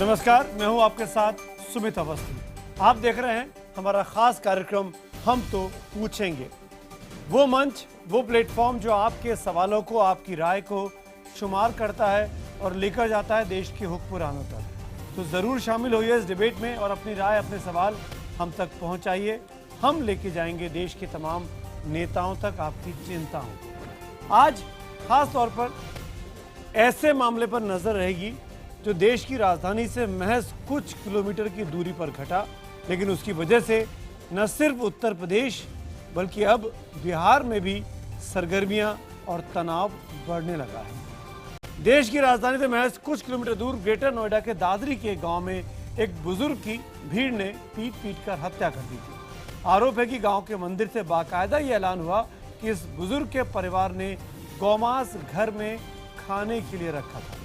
नमस्कार, मैं हूं आपके साथ सुमित अवस्थी। आप देख रहे हैं हमारा खास कार्यक्रम हम तो पूछेंगे। वो मंच, वो प्लेटफॉर्म जो आपके सवालों को, आपकी राय को शुमार करता है और लेकर जाता है देश के हुक्मरानों तक। तो ज़रूर शामिल होइए इस डिबेट में और अपनी राय, अपने सवाल हम तक पहुंचाइए। हम लेके जाएंगे देश के तमाम नेताओं तक आपकी चिंताओं को। आज खास तौर पर ऐसे मामले पर नजर रहेगी जो देश की राजधानी से महज कुछ किलोमीटर की दूरी पर घटा, लेकिन उसकी वजह से न सिर्फ उत्तर प्रदेश बल्कि अब बिहार में भी सरगर्मियां और तनाव बढ़ने लगा है। देश की राजधानी से महज कुछ किलोमीटर दूर ग्रेटर नोएडा के दादरी के गांव में एक बुजुर्ग की भीड़ ने पीट कर हत्या कर दी थी। आरोप है कि गांव के मंदिर से बाकायदा ये ऐलान हुआ कि इस बुजुर्ग के परिवार ने गौमांस घर में खाने के लिए रखा था।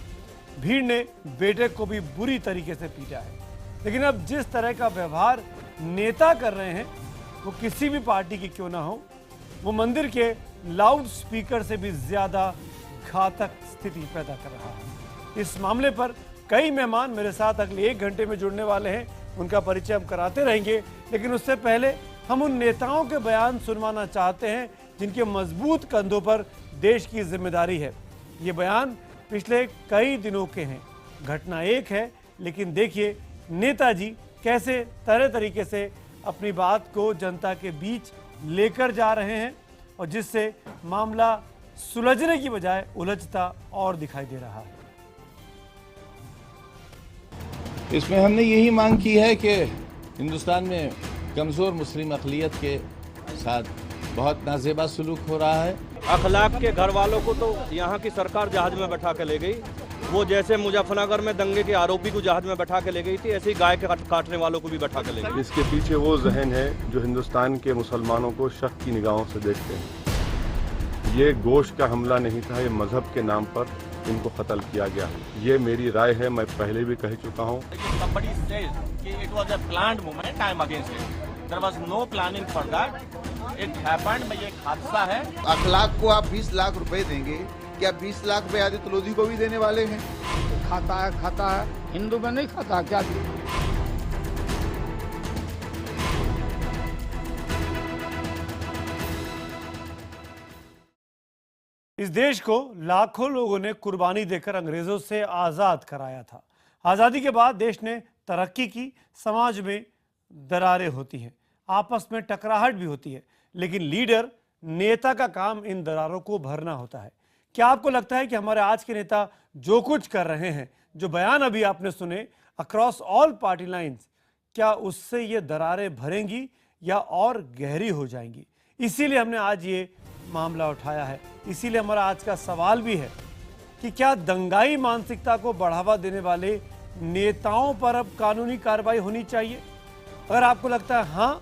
भीड़ ने बेटे को भी बुरी तरीके से पीटा है। लेकिन अब जिस तरह का व्यवहार नेता कर रहे हैं, वो किसी भी पार्टी की क्यों ना हो, वो मंदिर के लाउड स्पीकर से भी ज्यादा घातक स्थिति पैदा कर रहा है। इस मामले पर कई मेहमान मेरे साथ अगले 1 घंटे में जुड़ने वाले हैं। उनका परिचय हम कराते रहेंगे, लेकिन उससे पहले हम उन नेताओं के बयान सुनवाना चाहते हैं जिनके मजबूत कंधों पर देश की जिम्मेदारी है। ये बयान पिछले कई दिनों के हैं। घटना एक है, लेकिन देखिए नेताजी कैसे तरह तरीके से अपनी बात को जनता के बीच लेकर जा रहे हैं और जिससे मामला सुलझने की बजाय उलझता और दिखाई दे रहा है। इसमें हमने यही मांग की है कि हिंदुस्तान में कमज़ोर मुस्लिम अक़लियत के साथ बहुत नाजेबा सलूक हो रहा है। अखलाक के घर वालों को तो यहाँ की सरकार जहाज में बैठा के ले गई। वो जैसे मुजफ्फरनगर में दंगे के आरोपी को जहाज में बैठा के ले गई थी, ऐसे ही गाय के काटने वालों को भी बैठा के ले गई। इसके पीछे वो जहन है जो हिंदुस्तान के मुसलमानों को शक की निगाहों से देखते हैं। ये गोश्त का हमला नहीं था, ये मजहब के नाम पर इनको कत्ल किया गया। ये मेरी राय है, मैं पहले भी कह चुका हूँ। There was no planning for that. It happened. ये एक हादसा है। अखलाक को आप 20 लाख रुपए देंगे, क्या 20 लाख रुपए आदित्य लोधी को भी देने वाले हैं? खाता है, हिंदू में नहीं खाता क्या? इस देश को लाखों लोगों ने कुर्बानी देकर अंग्रेजों से आजाद कराया था। आजादी के बाद देश ने तरक्की की, समाज में दरारें होती हैं, आपस में टकराहट भी होती है, लेकिन लीडर, नेता का काम इन दरारों को भरना होता है। क्या आपको लगता है कि हमारे आज के नेता जो कुछ कर रहे हैं, जो बयान अभी आपने सुने अक्रॉस ऑल पार्टी लाइंस, क्या उससे ये दरारें भरेंगी या और गहरी हो जाएंगी? इसीलिए हमने आज ये मामला उठाया है। इसीलिए हमारा आज का सवाल भी है कि क्या दंगाई मानसिकता को बढ़ावा देने वाले नेताओं पर अब कानूनी कार्रवाई होनी चाहिए? अगर आपको लगता है हाँ,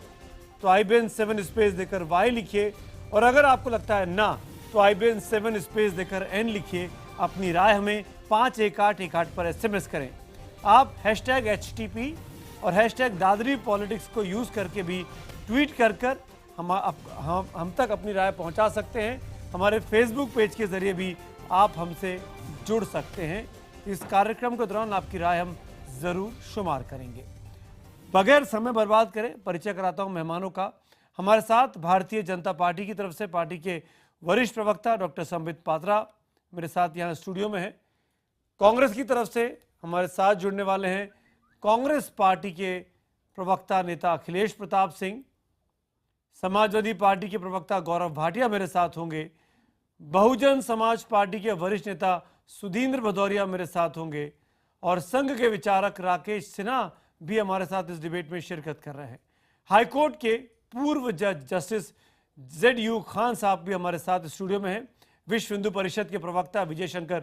तो IBN 7 स्पेस देकर Y लिखिए, और अगर आपको लगता है ना, तो IBN 7 स्पेस देकर N लिखिए। अपनी राय हमें 51818 पर SMS करें। आप #HTP और #दादरी पॉलिटिक्स को यूज़ करके भी ट्वीट कर हम तक अपनी राय पहुंचा सकते हैं। हमारे फेसबुक पेज के जरिए भी आप हमसे जुड़ सकते हैं। इस कार्यक्रम के दौरान आपकी राय हम ज़रूर शुमार करेंगे। बगैर समय बर्बाद करें, परिचय कराता हूं मेहमानों का। हमारे साथ भारतीय जनता पार्टी की तरफ से पार्टी के वरिष्ठ प्रवक्ता डॉक्टर संबित पात्रा मेरे साथ यहाँ स्टूडियो में हैं। कांग्रेस की तरफ से हमारे साथ जुड़ने वाले हैं कांग्रेस पार्टी के प्रवक्ता नेता अखिलेश प्रताप सिंह। समाजवादी पार्टी के प्रवक्ता गौरव भाटिया मेरे साथ होंगे। बहुजन समाज पार्टी के वरिष्ठ नेता सुधींद्र भदौरिया मेरे साथ होंगे और संघ के विचारक राकेश सिन्हा भी हमारे साथ इस डिबेट में शिरकत कर रहे हैं। हाईकोर्ट के पूर्व जज जस्टिस ZU खान साहब भी हमारे साथ स्टूडियो में हैं। विश्व हिंदू परिषद के प्रवक्ता विजय शंकर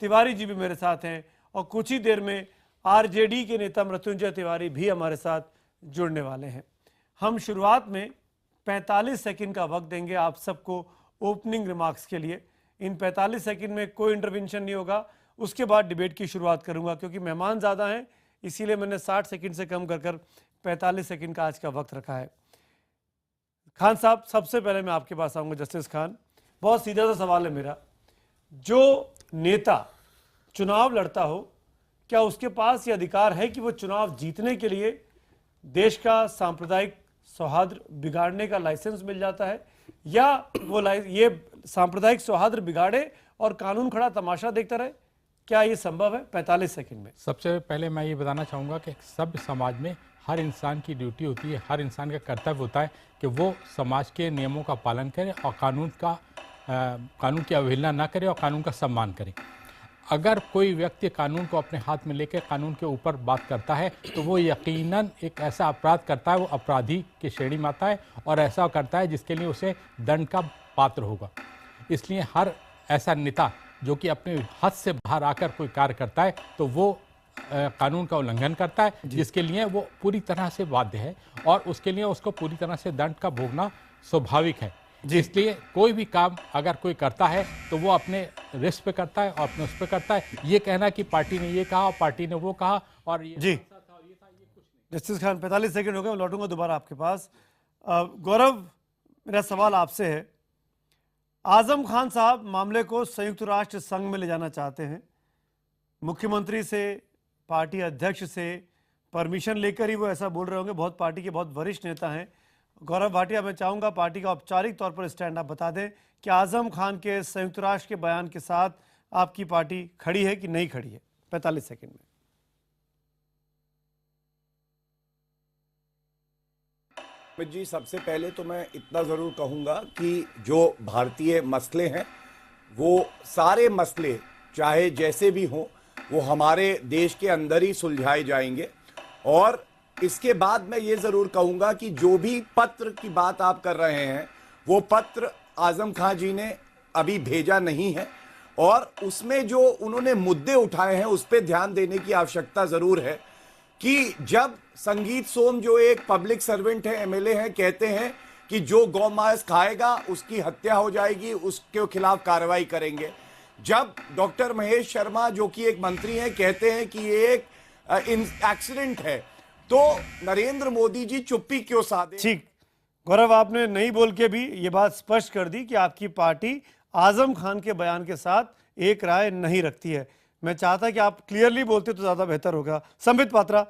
तिवारी जी भी मेरे साथ हैं और कुछ ही देर में RJD के नेता मृत्युंजय तिवारी भी हमारे साथ जुड़ने वाले हैं। हम शुरुआत में 45 सेकंड का वक्त देंगे आप सबको ओपनिंग रिमार्क्स के लिए। इन 45 सेकंड में कोई इंटरवेंशन नहीं होगा। उसके बाद डिबेट की शुरुआत करूंगा। क्योंकि मेहमान ज़्यादा हैं, इसीलिए मैंने 60 सेकंड से कम कर 45 सेकंड का आज का वक्त रखा है। खान साहब, सबसे पहले मैं आपके पास आऊँगा। जस्टिस खान, बहुत सीधा सा सवाल है मेरा। जो नेता चुनाव लड़ता हो, क्या उसके पास ये अधिकार है कि वो चुनाव जीतने के लिए देश का सांप्रदायिक सौहार्द बिगाड़ने का लाइसेंस मिल जाता है, या वो ये सांप्रदायिक सौहार्द बिगाड़े और कानून खड़ा तमाशा देखता रहे? क्या ये संभव है? 45 सेकंड में। सबसे पहले मैं ये बताना चाहूँगा कि सभ्य समाज में हर इंसान की ड्यूटी होती है, हर इंसान का कर्तव्य होता है कि वो समाज के नियमों का पालन करे और कानून की अवहेलना ना करे और कानून का सम्मान करे। अगर कोई व्यक्ति कानून को अपने हाथ में लेकर कानून के ऊपर बात करता है तो वो यकीनन एक ऐसा अपराध करता है, वो अपराधी की श्रेणी में आता है और ऐसा करता है जिसके लिए उसे दंड का पात्र होगा। इसलिए हर ऐसा नेता जो कि अपने हद से बाहर आकर कोई कार्य करता है तो वो कानून का उल्लंघन करता है, जिसके लिए वो पूरी तरह से बाध्य है और उसके लिए उसको पूरी तरह से दंड का भोगना स्वाभाविक है। इसलिए कोई भी काम अगर कोई करता है तो वो अपने रिस्क पे करता है और अपने उस पे करता है। ये कहना कि पार्टी ने ये कहा और पार्टी ने वो कहा और ये जी जस्टिस खान 45 सेकंड हो गए, मैं लौटूंगा दोबारा आपके पास। गौरव, मेरा सवाल आपसे है, आजम खान साहब मामले को संयुक्त राष्ट्र संघ में ले जाना चाहते हैं, मुख्यमंत्री से, पार्टी अध्यक्ष से परमिशन लेकर ही वो ऐसा बोल रहे होंगे, बहुत पार्टी के बहुत वरिष्ठ नेता हैं। गौरव भाटिया, मैं चाहूंगा पार्टी का औपचारिक तौर पर स्टैंड आप बता दें कि आजम खान के संयुक्त राष्ट्र के बयान के साथ आपकी पार्टी खड़ी है कि नहीं खड़ी है? 45 सेकंड में। अमित जी, सबसे पहले तो मैं इतना ज़रूर कहूँगा कि जो भारतीय मसले हैं वो सारे मसले चाहे जैसे भी हों वो हमारे देश के अंदर ही सुलझाए जाएंगे। और इसके बाद मैं ये ज़रूर कहूँगा कि जो भी पत्र की बात आप कर रहे हैं वो पत्र आज़म खान जी ने अभी भेजा नहीं है और उसमें जो उन्होंने मुद्दे उठाए हैं उस पर ध्यान देने की आवश्यकता ज़रूर है कि जब संगीत सोम जो एक पब्लिक सर्वेंट है, एमएलए हैं, कहते हैं कि जो गौ मांस खाएगा उसकी हत्या हो जाएगी, उसके खिलाफ कार्रवाई करेंगे। जब डॉक्टर महेश शर्मा जो कि एक मंत्री हैं कहते हैं कि ये एक एक्सीडेंट है, तो नरेंद्र मोदी जी चुप्पी क्यों साधे? ठीक, गौरव, आपने नहीं बोल के भी ये बात स्पष्ट कर दी कि आपकी पार्टी आजम खान के बयान के साथ एक राय नहीं रखती है। मैं चाहता कि आप क्लियरली बोलते तो ज़्यादा बेहतर होगा। संबित पात्रा,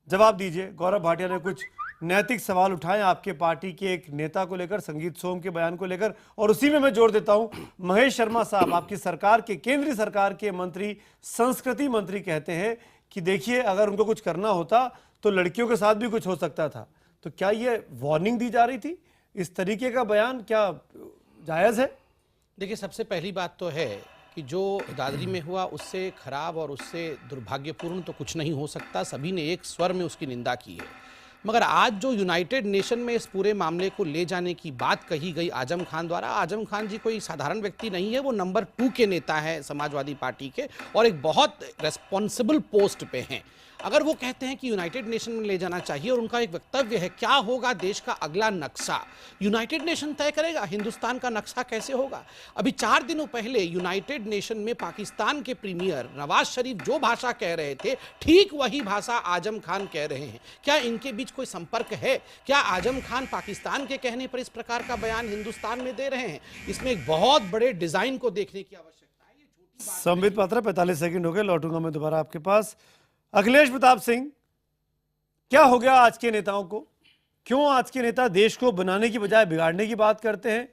जवाब दीजिए। गौरव भाटिया ने कुछ नैतिक सवाल उठाए आपके पार्टी के एक नेता को लेकर, संगीत सोम के बयान को लेकर, और उसी में मैं जोड़ देता हूं, महेश शर्मा साहब आपकी सरकार के, केंद्रीय सरकार के मंत्री, संस्कृति मंत्री कहते हैं कि देखिए अगर उनको कुछ करना होता तो लड़कियों के साथ भी कुछ हो सकता था। तो क्या ये वार्निंग दी जा रही थी? इस तरीके का बयान क्या जायज़ है? देखिए, सबसे पहली बात तो है कि जो दादरी में हुआ उससे खराब और उससे दुर्भाग्यपूर्ण तो कुछ नहीं हो सकता। सभी ने एक स्वर में उसकी निंदा की है। मगर आज जो यूनाइटेड नेशन में इस पूरे मामले को ले जाने की बात कही गई आजम खान द्वारा, आजम खान जी कोई साधारण व्यक्ति नहीं है, वो नंबर 2 के नेता हैं समाजवादी पार्टी के और एक बहुत रेस्पॉन्सिबल पोस्ट पे हैं। अगर वो कहते हैं कि यूनाइटेड नेशन में ले जाना चाहिए और उनका एक वक्तव्य है, क्या होगा देश का अगला नक्शा यूनाइटेड नेशन तय करेगा, हिंदुस्तान का नक्शा कैसे होगा। अभी 4 दिनों पहले यूनाइटेड नेशन में पाकिस्तान के प्रीमियर नवाज शरीफ जो भाषा कह रहे थे, ठीक वही भाषा आजम खान कह रहे हैं। क्या इनके बीच कोई संपर्क है? क्या आजम खान पाकिस्तान के कहने पर इस प्रकार का बयान हिंदुस्तान में दे रहे हैं? इसमें एक बहुत बड़े डिजाइन को देखने की आवश्यकता है। संबित पात्रा, 45 सेकंड हो गए, लौटूंगा मैं दोबारा आपके पास। अखिलेश प्रताप सिंह, क्या हो गया आज के नेताओं को? क्यों आज के नेता देश को बनाने की बजाय बिगाड़ने की बात करते हैं,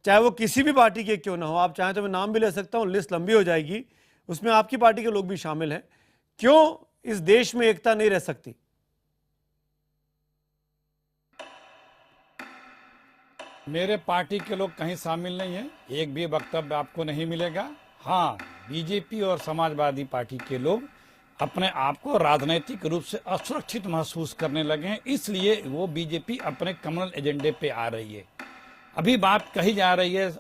चाहे वो किसी भी पार्टी के क्यों ना हो? आप चाहें तो मैं नाम भी ले सकता हूं, लिस्ट लंबी हो जाएगी, उसमें आपकी पार्टी के लोग भी शामिल हैं। क्यों इस देश में एकता नहीं रह सकती? मेरे पार्टी के लोग कहीं शामिल नहीं हैं, एक भी वक्तव्य आपको नहीं मिलेगा। हाँ, बीजेपी और समाजवादी पार्टी के लोग अपने आप को राजनीतिक रूप से असुरक्षित महसूस करने लगे हैं, इसलिए वो बीजेपी अपने कम्युनल एजेंडे पे आ रही है। अभी बात कही जा रही है,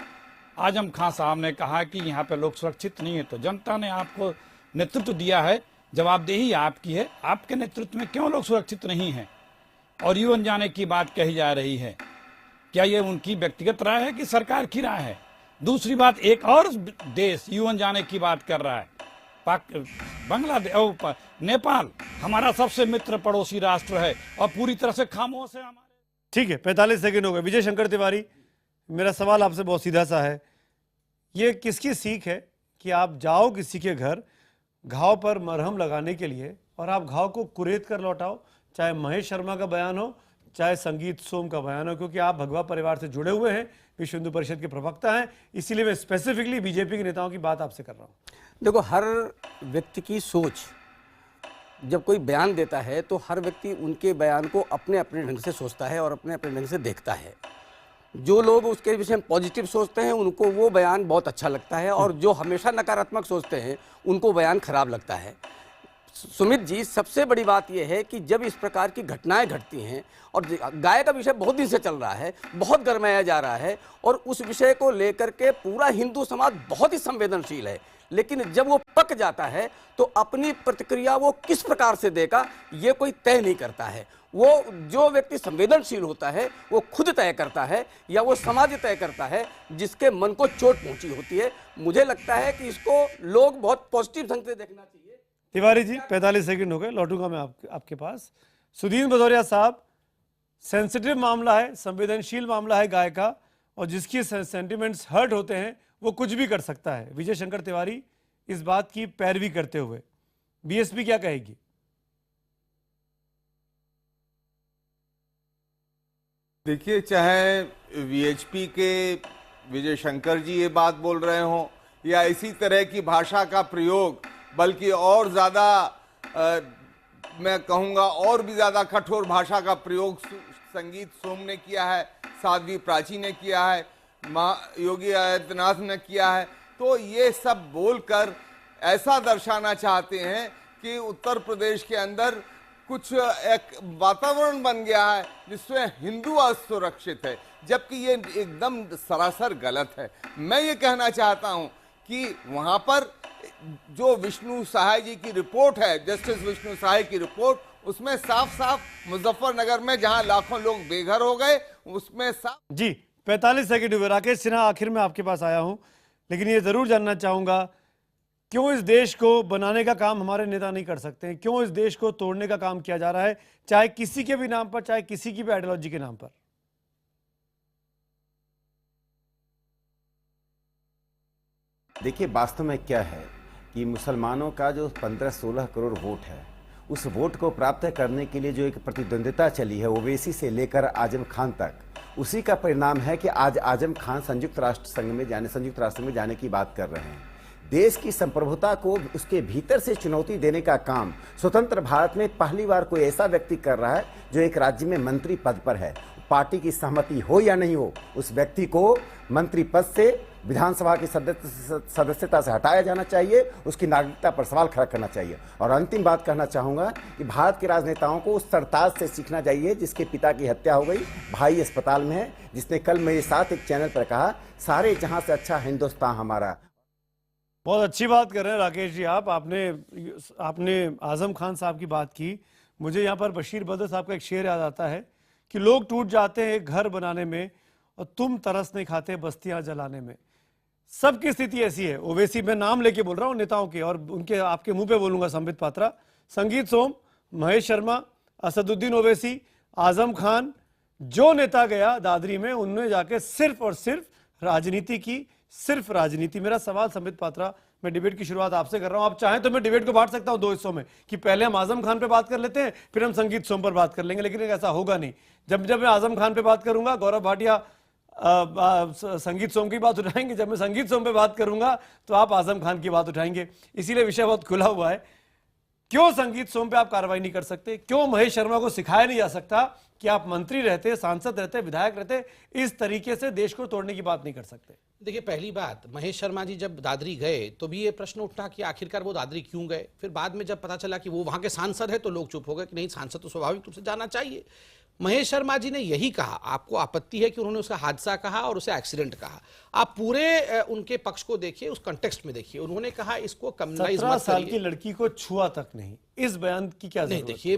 आजम खान साहब ने कहा कि यहाँ पे लोग सुरक्षित नहीं है, तो जनता ने आपको नेतृत्व दिया है, जवाबदेही आपकी है, आपके नेतृत्व में क्यों लोग सुरक्षित नहीं हैं? और यूएन जाने की बात कही जा रही है, क्या ये उनकी व्यक्तिगत राय है कि सरकार की राय है? दूसरी बात, एक और देश यूएन जाने की बात कर रहा है, बांग्लादेश, नेपाल हमारा सबसे मित्र पड़ोसी राष्ट्र है और पूरी तरह से खामोश है हमारे। ठीक है, 45 सेकंड हो गए। विजय शंकर तिवारी, मेरा सवाल आपसे बहुत सीधा सा है, ये किसकी सीख है कि आप जाओ किसी के घर, घाव पर मरहम लगाने के लिए और आप घाव को कुरेद कर लौटाओ, चाहे महेश शर्मा का बयान हो चाहे संगीत सोम का बयान हो, क्योंकि आप भगवा परिवार से जुड़े हुए हैं, विश्व हिंदू परिषद के प्रवक्ता हैं, इसीलिए मैं स्पेसिफिकली बीजेपी के नेताओं की बात आपसे कर रहा हूं। देखो, हर व्यक्ति की सोच, जब कोई बयान देता है तो हर व्यक्ति उनके बयान को अपने अपने ढंग से सोचता है और अपने अपने ढंग से देखता है। जो लोग उसके विषय में पॉजिटिव सोचते हैं उनको वो बयान बहुत अच्छा लगता है, और जो हमेशा नकारात्मक सोचते हैं उनको बयान खराब लगता है। सुमित जी, सबसे बड़ी बात यह है कि जब इस प्रकार की घटनाएं घटती हैं, और गाय का विषय बहुत दिन से चल रहा है, बहुत गरमाया जा रहा है, और उस विषय को लेकर के पूरा हिंदू समाज बहुत ही संवेदनशील है, लेकिन जब वो पक जाता है तो अपनी प्रतिक्रिया वो किस प्रकार से देगा ये कोई तय नहीं करता है। वो जो व्यक्ति संवेदनशील होता है वो खुद तय करता है या वो समाज तय करता है जिसके मन को चोट पहुंची होती है। मुझे लगता है कि इसको लोग बहुत पॉजिटिव ढंग से देखना चाहिए। तिवारी जी, 45 सेकंड हो गए, लौटूंगा मैं आपके पास। सुदीन भदौरिया साहब, सेंसिटिव मामला है, संवेदनशील मामला है गाय का, और जिसकी सेंटिमेंट्स हर्ट होते हैं वो कुछ भी कर सकता है। विजय शंकर तिवारी इस बात की पैरवी करते हुए बीएसपी क्या कहेगी? देखिए, चाहे वीएचपी के विजय शंकर जी ये बात बोल रहे हों या इसी तरह की भाषा का प्रयोग, बल्कि और ज़्यादा मैं कहूँगा और भी ज़्यादा कठोर भाषा का प्रयोग संगीत सोम ने किया है, साध्वी प्राची ने किया है, योगी आदित्यनाथ ने किया है, तो ये सब बोलकर ऐसा दर्शाना चाहते हैं कि उत्तर प्रदेश के अंदर कुछ एक वातावरण बन गया है जिसमें हिंदू असुरक्षित है, जबकि ये एकदम सरासर गलत है। मैं ये कहना चाहता हूँ कि वहाँ पर जो विष्णु सहाय जी की रिपोर्ट है, जस्टिस विष्णु सहाय की रिपोर्ट, उसमें साफ साफ मुजफ्फरनगर में जहां लाखों लोग बेघर हो गए उसमें साफ। जी, 45 सेकंड हुए। राकेश सिन्हा, आखिर में आपके पास आया हूं, लेकिन ये जरूर जानना चाहूंगा, क्यों इस देश को बनाने का काम हमारे नेता नहीं कर सकते हैं? क्यों इस देश को तोड़ने का काम किया जा रहा है, चाहे किसी के भी नाम पर, चाहे किसी की भी आइडियोलॉजी के नाम पर? देखिए, वास्तव में क्या है कि मुसलमानों का जो 15-16 करोड़ वोट है, उस वोट को प्राप्त करने के लिए जो एक प्रतिद्वंदिता चली है ओवैसी से लेकर आजम खान तक, उसी का परिणाम है कि आज आजम खान संयुक्त राष्ट्र में जाने की बात कर रहे हैं। देश की संप्रभुता को उसके भीतर से चुनौती देने का काम स्वतंत्र भारत में पहली बार कोई ऐसा व्यक्ति कर रहा है जो एक राज्य में मंत्री पद पर है। पार्टी की सहमति हो या नहीं हो, उस व्यक्ति को मंत्री पद से, विधानसभा की सदस्यता से हटाया जाना चाहिए, उसकी नागरिकता पर सवाल खड़ा करना चाहिए। और अंतिम बात कहना चाहूँगा कि भारत के राजनेताओं को उस सरताज से सीखना चाहिए जिसके पिता की हत्या हो गई, भाई अस्पताल में है, जिसने कल मेरे साथ एक चैनल पर कहा, सारे जहां से अच्छा हिंदुस्तान हमारा। बहुत अच्छी बात कर रहे हैं राकेश जी आप। आपने आजम खान साहब की बात की। मुझे यहाँ पर बशीर बद्र साहब का एक शेर याद आता है कि लोग टूट जाते हैं एक घर बनाने में और तुम तरस नहीं खाते बस्तियां जलाने में। सबकी स्थिति ऐसी है। ओवैसी, मैं नाम लेके बोल रहा हूँ नेताओं के, और उनके आपके मुंह पे बोलूंगा, संबित पात्रा, संगीत सोम, महेश शर्मा, असदुद्दीन ओवैसी, आजम खान, जो नेता गया दादरी में, उनने जाके सिर्फ और सिर्फ राजनीति की, सिर्फ राजनीति। मेरा सवाल संबित पात्रा, मैं डिबेट की शुरुआत आपसे कर रहा हूं, आप चाहें तो मैं डिबेट को बांट सकता हूं 2 हिस्सों में, कि पहले हम आजम खान पे बात कर लेते हैं, फिर हम संगीत सोम पर बात कर लेंगे, लेकिन ऐसा होगा नहीं। जब मैं आजम खान पे बात करूंगा, गौरव भाटिया संगीत सोम की बात उठाएंगे, जब मैं संगीत सोम पे बात करूंगा तो आप आजम खान की बात उठाएंगे। इसीलिए विषय बहुत खुला हुआ है। क्यों संगीत सोम पे आप कार्रवाई नहीं कर सकते? क्यों महेश शर्मा को सिखाया नहीं जा सकता कि आप मंत्री रहते, सांसद रहते, विधायक रहते, इस तरीके से देश को तोड़ने की बात नहीं कर सकते? देखिए, पहली बात, महेश शर्मा जी जब दादरी गए तो भी ये प्रश्न उठा कि आखिरकार वो दादरी क्यों गए। फिर बाद में जब पता चला कि वो वहां के सांसद है तो लोग चुप हो गए कि नहीं, सांसद तो स्वाभाविक रूप से जाना चाहिए। महेश शर्मा जी ने यही कहा, आपको आपत्ति है कि उन्होंने उसका हादसा कहा और उसे एक्सीडेंट कहा। आप पूरे उनके पक्ष को देखिए, उस कॉन्टेक्स्ट में देखिए। उन्होंने कहा इसको कम्युनलाइज मत करिए। 17 साल की लड़की को छुआ तक नहीं, इस बयान की क्या जरूरत? नहीं, देखिए,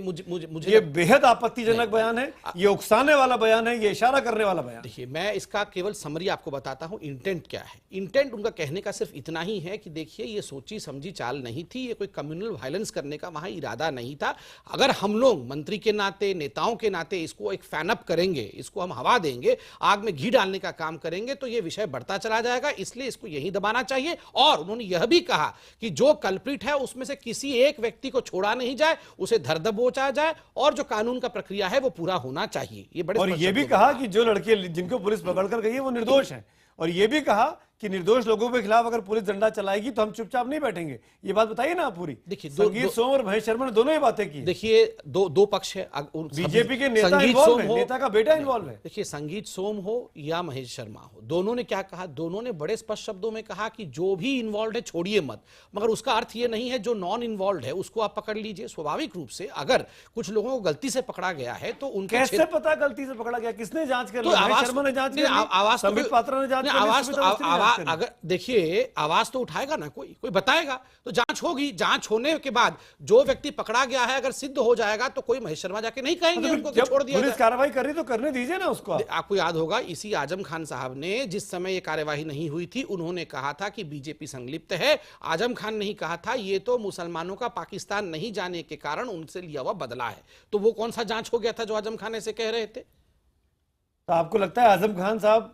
मुझे ये बेहद आपत्तिजनक बयान है, ये उकसाने वाला बयान है, ये इशारा करने वाला बयान। देखिए, मैं इसका केवल समरी आपको बताता हूं, इंटेंट क्या है। इंटेंट उनका कहने का सिर्फ इतना ही है कि देखिए, ये सोची समझी चाल नहीं थी, ये कोई कम्युनल वायलेंस करने का वहां इरादा नहीं था। अगर हम लोग मंत्री के नाते, नेताओं के नाते इसको एक फैन अप करेंगे, इसको हम हवा देंगे, आग में घी डालने का काम करेंगे, तो ये विषय बढ़ता बढ़ता चला जाएगा, इसलिए इसको यही दबाना चाहिए। और उन्होंने यह भी कहा कि जो कल्प्रिट है उसमें से किसी एक व्यक्ति को छोड़ा नहीं जाए, उसे धर दबोचा जाए और जो कानून का प्रक्रिया है वो पूरा होना चाहिए। ये बड़े और ये भी कहा कि जो लड़के जिनको पुलिस पकड़ कर गई है वो निर्दोष हैं, और ये भी कहा कि निर्दोष लोगों के खिलाफ अगर पुलिस डंडा चलाएगी तो हम चुपचाप नहीं बैठेंगे। ये बात बताइए ना आप पूरी। देखिए, संगीत सोम और महेश शर्मा ने दोनों ही बातें की। देखिए दो पक्ष है। बीजेपी के नेता इन्वॉल्व है, नेता का बेटा इन्वॉल्व है। देखिए, संगीत सोम हो या महेश शर्मा हो, दोनों ने क्या कहा? दोनों ने बड़े स्पष्ट शब्दों में कहा कि जो भी इन्वॉल्व है छोड़िए मत, मगर उसका अर्थ ये नहीं है जो नॉन इन्वॉल्व है उसको आप पकड़ लीजिए। स्वाभाविक रूप से अगर कुछ लोगों को गलती से पकड़ा गया है तो उनके कैसे पता गलती से पकड़ा गया? किसने जांच कर ली? तो महेश शर्मा ने जांच कर ली, आवाज संबित पात्रा ने जांच कर ली, अगर देखिए आवाज तो उठाएगा ना, कोई बताएगा तो जांच होगी। जांच होने के बाद जो व्यक्ति पकड़ा गया है अगर सिद्ध हो जाएगा तो कोई महेश शर्मा जाके नहीं कहेंगे उनको कि छोड़ दिया। पुलिस कार्रवाई कर रही तो करने दीजिए ना उसको। आपको याद होगा इसी आजम खान साहब ने जिस समय ये कार्यवाही नहीं हुई थी उन्होंने कहा था कि बीजेपी संलिप्त है। आजम खान ने ही कहा था ये तो मुसलमानों का पाकिस्तान नहीं जाने के कारण उनसे लिया हुआ बदला है। तो वो कौन सा जांच हो गया था जो आजम खान ऐसे कह रहे थे? तो आपको लगता है आजम खान साहब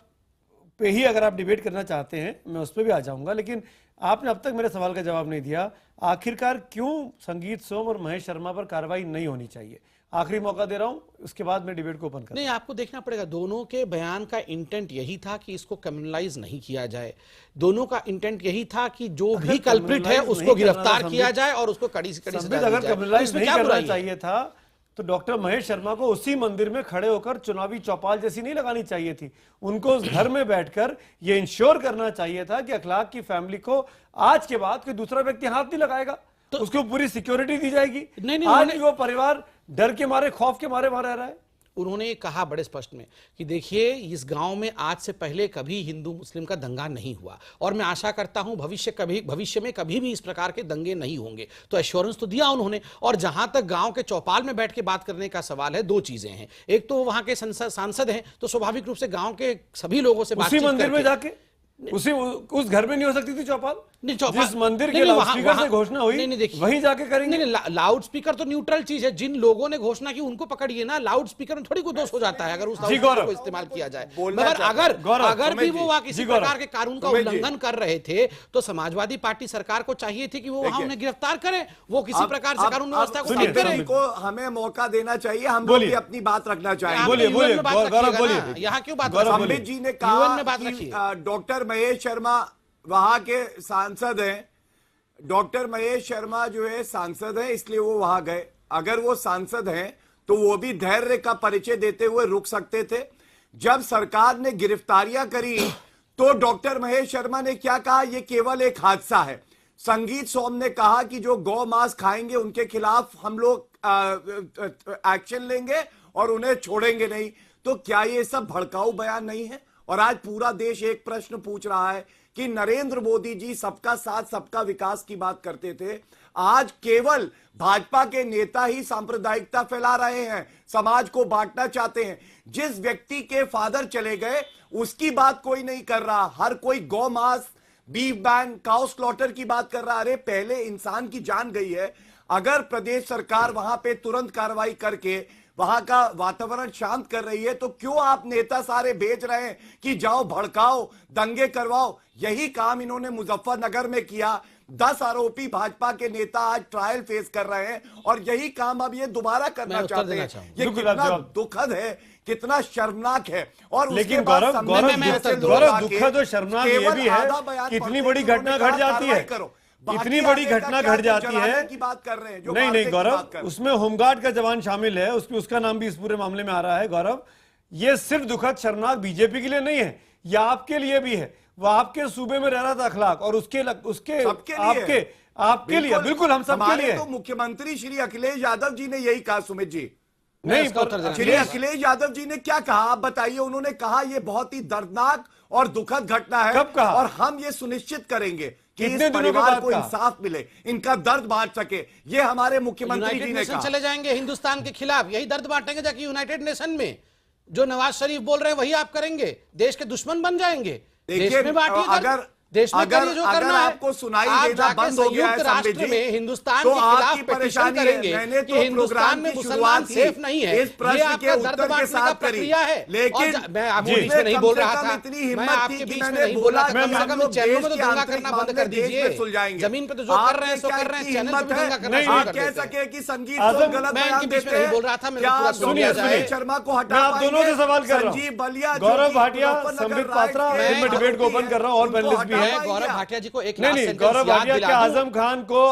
पे ही अगर आप डिबेट करना चाहते हैं, मैं उस पर भी आ जाऊंगा, लेकिन आपने अब तक मेरे सवाल का जवाब नहीं दिया। आखिरकार क्यों संगीत सोम और महेश शर्मा पर कार्रवाई नहीं होनी चाहिए? आखिरी मौका दे रहा हूं, उसके बाद मैं डिबेट को ओपन कर। नहीं, आपको देखना पड़ेगा। दोनों के बयान का इंटेंट यही था कि इसको क्रिमिनलाइज नहीं किया जाए। दोनों का इंटेंट यही था कि जो भी कल्प्रिट है उसको गिरफ्तार किया जाए और उसको कड़ी से कड़ी सजा दी जाए। अगर क्रिमिनलाइज नहीं करना चाहिए था तो डॉक्टर महेश शर्मा को उसी मंदिर में खड़े होकर चुनावी चौपाल जैसी नहीं लगानी चाहिए थी। उनको उस घर में बैठकर ये इंश्योर करना चाहिए था कि अखलाक की फैमिली को आज के बाद कोई दूसरा व्यक्ति हाथ नहीं लगाएगा, तो उसको पूरी सिक्योरिटी दी जाएगी। आज वो परिवार डर के मारे, खौफ के मारे वहां रह रहा है। उन्होंने कहा बड़े स्पष्ट में कि देखिए इस गांव में आज से पहले कभी हिंदू मुस्लिम का दंगा नहीं हुआ और मैं आशा करता हूं भविष्य में कभी भी इस प्रकार के दंगे नहीं होंगे। तो एश्योरेंस तो दिया उन्होंने। और जहां तक गांव के चौपाल में बैठ के बात करने का सवाल है, दो चीजें हैं। एक तो वहां के सांसद हैं तो स्वाभाविक रूप से गांव के सभी लोगों से उसी मंदिर में जाके उस घर में नहीं हो सकती थी चौपाल? जिस मंदिर के लाउडस्पीकर से घोषणा हुई वहीं जाके करेंगे। लाउड स्पीकर तो न्यूट्रल चीज है। जिन लोगों ने घोषणा की उनको पकड़िए ना। लाउड स्पीकर में थोड़ी कोई दोष हो जाता है अगर उस लाउडस्पीकर को इस्तेमाल किया जाए। मगर अगर भी वो वहां किसी प्रकार के कानून का उल्लंघन कर रहे थे तो समाजवादी पार्टी सरकार को चाहिए थी कि वो वहां उन्हें गिरफ्तार करे, वो किसी प्रकार से कानून व्यवस्था को ठीक करे। हमें मौका देना चाहिए, हम लोग भी अपनी बात रखना चाहिए। यहाँ क्यों बात? संबित जी ने कहा डॉक्टर महेश शर्मा वहां के सांसद हैं। डॉक्टर महेश शर्मा जो है सांसद है इसलिए वो वहां गए। अगर वो सांसद हैं तो वो भी धैर्य का परिचय देते हुए रुक सकते थे। जब सरकार ने गिरफ्तारियां करी तो डॉक्टर महेश शर्मा ने क्या कहा? ये केवल एक हादसा है। संगीत सोम ने कहा कि जो गौ मांस खाएंगे उनके खिलाफ हम लोग एक्शन लेंगे और उन्हें छोड़ेंगे नहीं। तो क्या ये सब भड़काऊ बयान नहीं है? और आज पूरा देश एक प्रश्न पूछ रहा है कि नरेंद्र मोदी जी सबका साथ सबका विकास की बात करते थे, आज केवल भाजपा के नेता ही सांप्रदायिकता फैला रहे हैं, समाज को बांटना चाहते हैं। जिस व्यक्ति के फादर चले गए उसकी बात कोई नहीं कर रहा, हर कोई गौ मांस, बीफ बैन, काउ स्लॉटर की बात कर रहा। अरे पहले इंसान की जान गई है। अगर प्रदेश सरकार वहां पे तुरंत कार्रवाई करके वहां का वातावरण शांत कर रही है तो क्यों आप नेता सारे भेज रहे हैं कि जाओ भड़काओ, दंगे करवाओ? यही काम इन्होंने मुजफ्फरनगर में किया। 10 आरोपी भाजपा के नेता आज ट्रायल फेस कर रहे हैं और यही काम अब ये दोबारा करना चाहते हैं। ये कितना दुखद है, कितना शर्मनाक है। और लेकिन गौरव दुखद और शर्मनाक ये भी है, कितनी बड़ी घटना घट जाती है, इतनी बड़ी घटना घट जाती है की बात कर रहे हैं। नहीं गौरव, उसमें होमगार्ड का जवान शामिल है, उसका नाम भी इस पूरे मामले में आ रहा है। गौरव, ये सिर्फ दुखद शर्मनाक बीजेपी के लिए नहीं है, ये आपके लिए भी है। वो आपके सूबे में रह रहा था अखलाक और उसके आपके लिए, बिल्कुल हम सबके लिए। तो मुख्यमंत्री श्री अखिलेश यादव जी ने यही कहा। सुमित जी नहीं, श्री अखिलेश यादव जी ने क्या कहा आप बताइए? उन्होंने कहा यह बहुत ही दर्दनाक और दुखद घटना है। कब कहा? और हम ये सुनिश्चित करेंगे कि इस परिवार को इंसाफ मिले, इनका दर्द बांट सके। ये हमारे मुख्यमंत्री जी ने कहा। चले जाएंगे हिंदुस्तान के खिलाफ, यही दर्द बांटेंगे जाके यूनाइटेड नेशन में। जो नवाज शरीफ बोल रहे हैं वही आप करेंगे, देश के दुश्मन बन जाएंगे। देखिए देश में करिए जो अगर करना है। आपको सुनाई आप देना जाके बंद हो गया है संयुक्त संबित राष्ट्र जी, में हिंदुस्तान तो के खिलाफ आपकी पेटिशन परेशानी है। करेंगे मैंने कि तो हिंदुस्तान प्रोग्राम में की मुसलमान शुरुआत सेफ ही नहीं है। इस प्रश्न ये के आपका दर्द उत्तर के बांटने का साथ करी। प्रक्रिया है। लेकिन और मैं आपके मुझे बीच में नहीं कम बोल से रहा कम था, इतनी मैं हिम्मत आपके थी कि बीच में मैंने नहीं बोला बोला था, कि कम से हम कम लोग चैनलों देश में तो के दंगा आंतरिक करना बंद कर मामले देश में दीजिए। सुलझाएंगे। जमीन पे तो जो कर रहे हैं सो आपने कर रहे हैं, क्या चैनल पे भी हिम्मत दंगा है? करना शुरू आप कर कह देते हैं। सके कि संगीत आजम, को गलत मैं बयान इनके बीच में देते नहीं हैं। बोल रहा था, मैंने क्या पूरा आप सुनिए, सुनील सुनिए। शर्मा को हटा मैं आप दोनों से सवाल कर रहा हूं। संजीव बलिया जो गौरव कि भाटिया, मुजफ्फरनगर संबित राइट्स पात्रा, के फिर मैं डिबेट को ओपन कर रहा हूं और उनको पैनलिस्ट भी हटा हैं। मैं गौरव पाएंगे। भाटिया जी को एक नहीं लास्ट नहीं, सेंटेंस गौरव याद भाटिया दिला क्या दूं। आजम खान को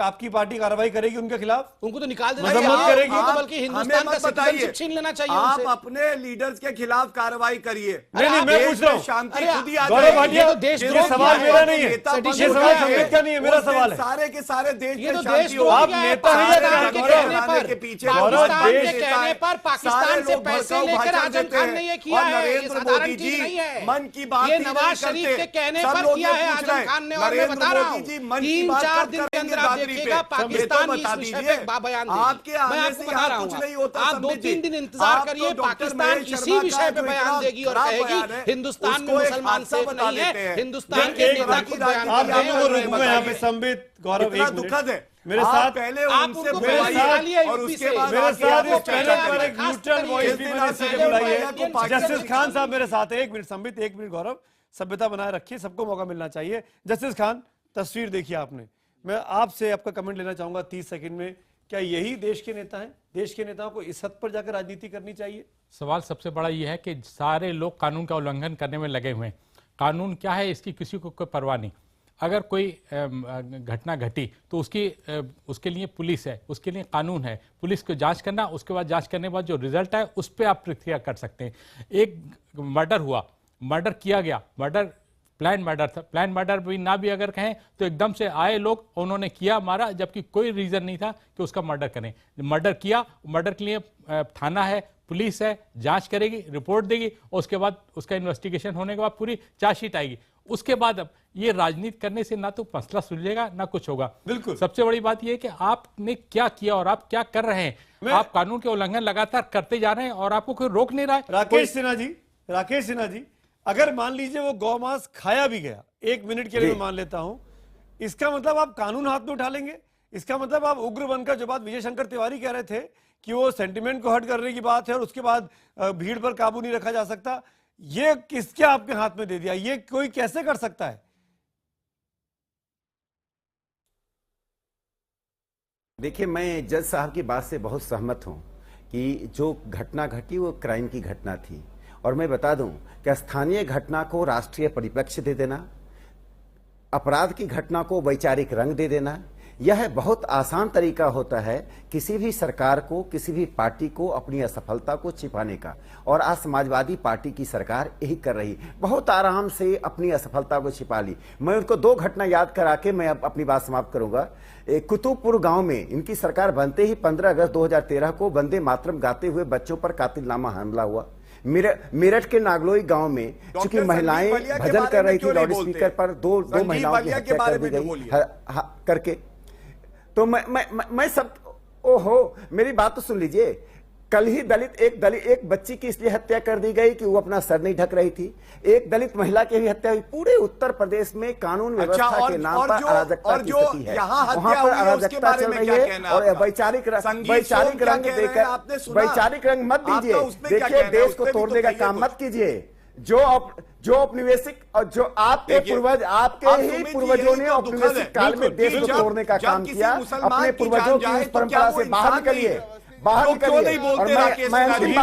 आपकी पार्टी कार्रवाई करेगी उनके खिलाफ? उनको तो निकाल देना मजम्मत चाहिए, करेगी? उनको तो बल्कि हिंदुस्तान का सिटीजनशिप छीन लेना चाहिए आप उनसे। अपने लीडर्स के खिलाफ कार्रवाई करिए। नहीं नहीं, मैं पूछ रहा हूं। शांति अरे खुद ही आ गौरव जाएगी। भाटिया, ये तो देशद्रोह ये सवाल किया मेरा है। नहीं है, नेता ये बंद ये हो सवाल जाए। संबित का नहीं है, मेरा उस दिन सवाल है। सारे के सारे देश ये में तो शांति देशद्रोह हो। आप किया है। नेता हैं या पाकिस्तान के गौरव? कहने पर, के पीछे पाकिस्तान देश के कहने पर पाकिस्तान से पैसे लेकर आजम खान ने ये किया है। ये नरेंद्र साधारण मोदी चीज जी नहीं है। मन की बात ये ही नहीं नवाज शरीफ करते। के कहने सब पर लोग किया ये है पूछ आजम रहे हैं, खान ने, और मैं नरेंद्र बता रहा मोदी हूँ जी मन की बात 3-4 कब दिन के करेंगे अंदर आप दादरी पे? देखिएगा ये तो पाकिस्तान बता इस विषय दीजिए। पे बयान देगी। आपके मैं आने आपको से बता यहाँ रहा कुछ हूँ, नहीं होता। आप संबित 2-3 जी। दिन इंतजार आप तो करिए, डॉक्टर पाकिस्तान महेश इसी शर्मा विषय का पे जो बयान इतना देगी और खराब कहेगी बयान है, हिंदुस्तान में उसको एक मुसलमान हादसा सेफ बता नहीं देते है। हैं। हिंदुस्तान एक के तरह नेता की खुद राजनीति बयान आप दे रहे दोनों हैं। को रोकूंगा यहाँ पे। संबित, गौरव, इतना एक मिनट। दुखद है। मेरे आप साथ पहले आप उनसे उनको मेरे बुलवाइए साथ और उसके बाद मेरे आके साथ आप इस चर्चा पैनल पर करें। एक न्यूट्रल वॉइस भी मैंने इसी के बुलाई है। जस्टिस खान साहब मेरे साथ है। एक मिनट संबित, एक मिनट गौरव, सभ्यता बनाए रखिए, सबको मौका मिलना चाहिए। जस्टिस खान, तस्वीर देखिए आपने, मैं आपसे आपका कमेंट लेना चाहूंगा 30 सेकंड में। क्या यही देश के नेता हैं? देश के नेताओं को इस हद पर जाकर राजनीति करनी चाहिए? सवाल सबसे बड़ा ये है कि सारे लोग कानून का उल्लंघन करने में लगे हुए हैं। कानून क्या है इसकी किसी को कोई परवाह नहीं। अगर कोई घटना घटी तो उसके लिए पुलिस है, उसके लिए कानून है। पुलिस को जांच करना, उसके बाद जांच करने के बाद जो रिजल्ट है उस पर आप प्रतिक्रिया कर सकते हैं। एक मर्डर हुआ, मर्डर किया गया, मर्डर प्लान मर्डर था, प्लान मर्डर भी ना भी अगर कहें तो एकदम से आए लोग, उन्होंने किया, मारा, जबकि कोई रीजन नहीं था कि उसका मर्डर करें। मर्डर किया, मर्डर के लिए थाना है, पुलिस है, जांच करेगी, रिपोर्ट देगी, और उसके बाद उसका इन्वेस्टिगेशन होने के बाद पूरी चार्जशीट आएगी। उसके बाद अब ये राजनीति करने से ना तो मसला सुलझेगा ना कुछ होगा। बिल्कुल। सबसे बड़ी बात यह है कि आपने क्या किया और आप क्या कर रहे हैं। आप कानून के उल्लंघन लगातार करते जा रहे हैं और आपको कोई रोक नहीं रहा है। राकेश सिन्हा जी, अगर मान लीजिए वो गौ मांस खाया भी गया, 1 मिनट के लिए मैं मान लेता हूं, इसका मतलब आप कानून हाथ में उठा लेंगे? इसका मतलब आप उग्र बनकर, जो बात विजय शंकर तिवारी कह रहे थे कि वो सेंटिमेंट को हट करने की बात है और उसके बाद भीड़ पर काबू नहीं रखा जा सकता, ये किसके आपके हाथ में दे दिया? ये कोई कैसे कर सकता है? देखिए, मैं जज साहब की बात से बहुत सहमत हूं कि जो घटना घटी वो क्राइम की घटना थी। और मैं बता दूं कि स्थानीय घटना को राष्ट्रीय परिप्रेक्ष्य दे देना, अपराध की घटना को वैचारिक रंग दे देना, यह बहुत आसान तरीका होता है किसी भी सरकार को, किसी भी पार्टी को अपनी असफलता को छिपाने का। और आज समाजवादी पार्टी की सरकार यही कर रही, बहुत आराम से अपनी असफलता को छिपा ली। मैं उनको 2 घटना याद करा के मैं अपनी बात समाप्त करूंगा। कुतुबपुर गांव में इनकी सरकार बनते ही 15 अगस्त 2013 को वंदे मातरम गाते हुए बच्चों पर कातिलाना हमला हुआ। मेरठ के नागलोई गांव में चूंकि महिलाएं भजन कर रही थी, लाउड स्पीकर पर दो महिलाओं की हत्या कर दी गई करके। तो मैं सब, ओहो, मेरी बात तो सुन लीजिए। कल ही एक बच्ची की इसलिए हत्या कर दी गई कि वो अपना सर नहीं ढक रही थी। एक दलित महिला की भी हत्या हुई। पूरे उत्तर प्रदेश में कानून व्यवस्था के नाम पर अराजकता की स्थिति है। वहां पर अराजकता चल रही है और वैचारिक रंग मत दीजिए। देखिए, देश को तोड़ने का काम मत कीजिए। जो औपनिवेशिक और जो आपके पूर्वज, आपके ही पूर्वजों ने औपनिवेशिक काल में देश को तोड़ने का काम किया। अपने पूर्वजों की इस परंपरा से बाहर निकलिए, बाहर निकलिए। और मैं अंतिम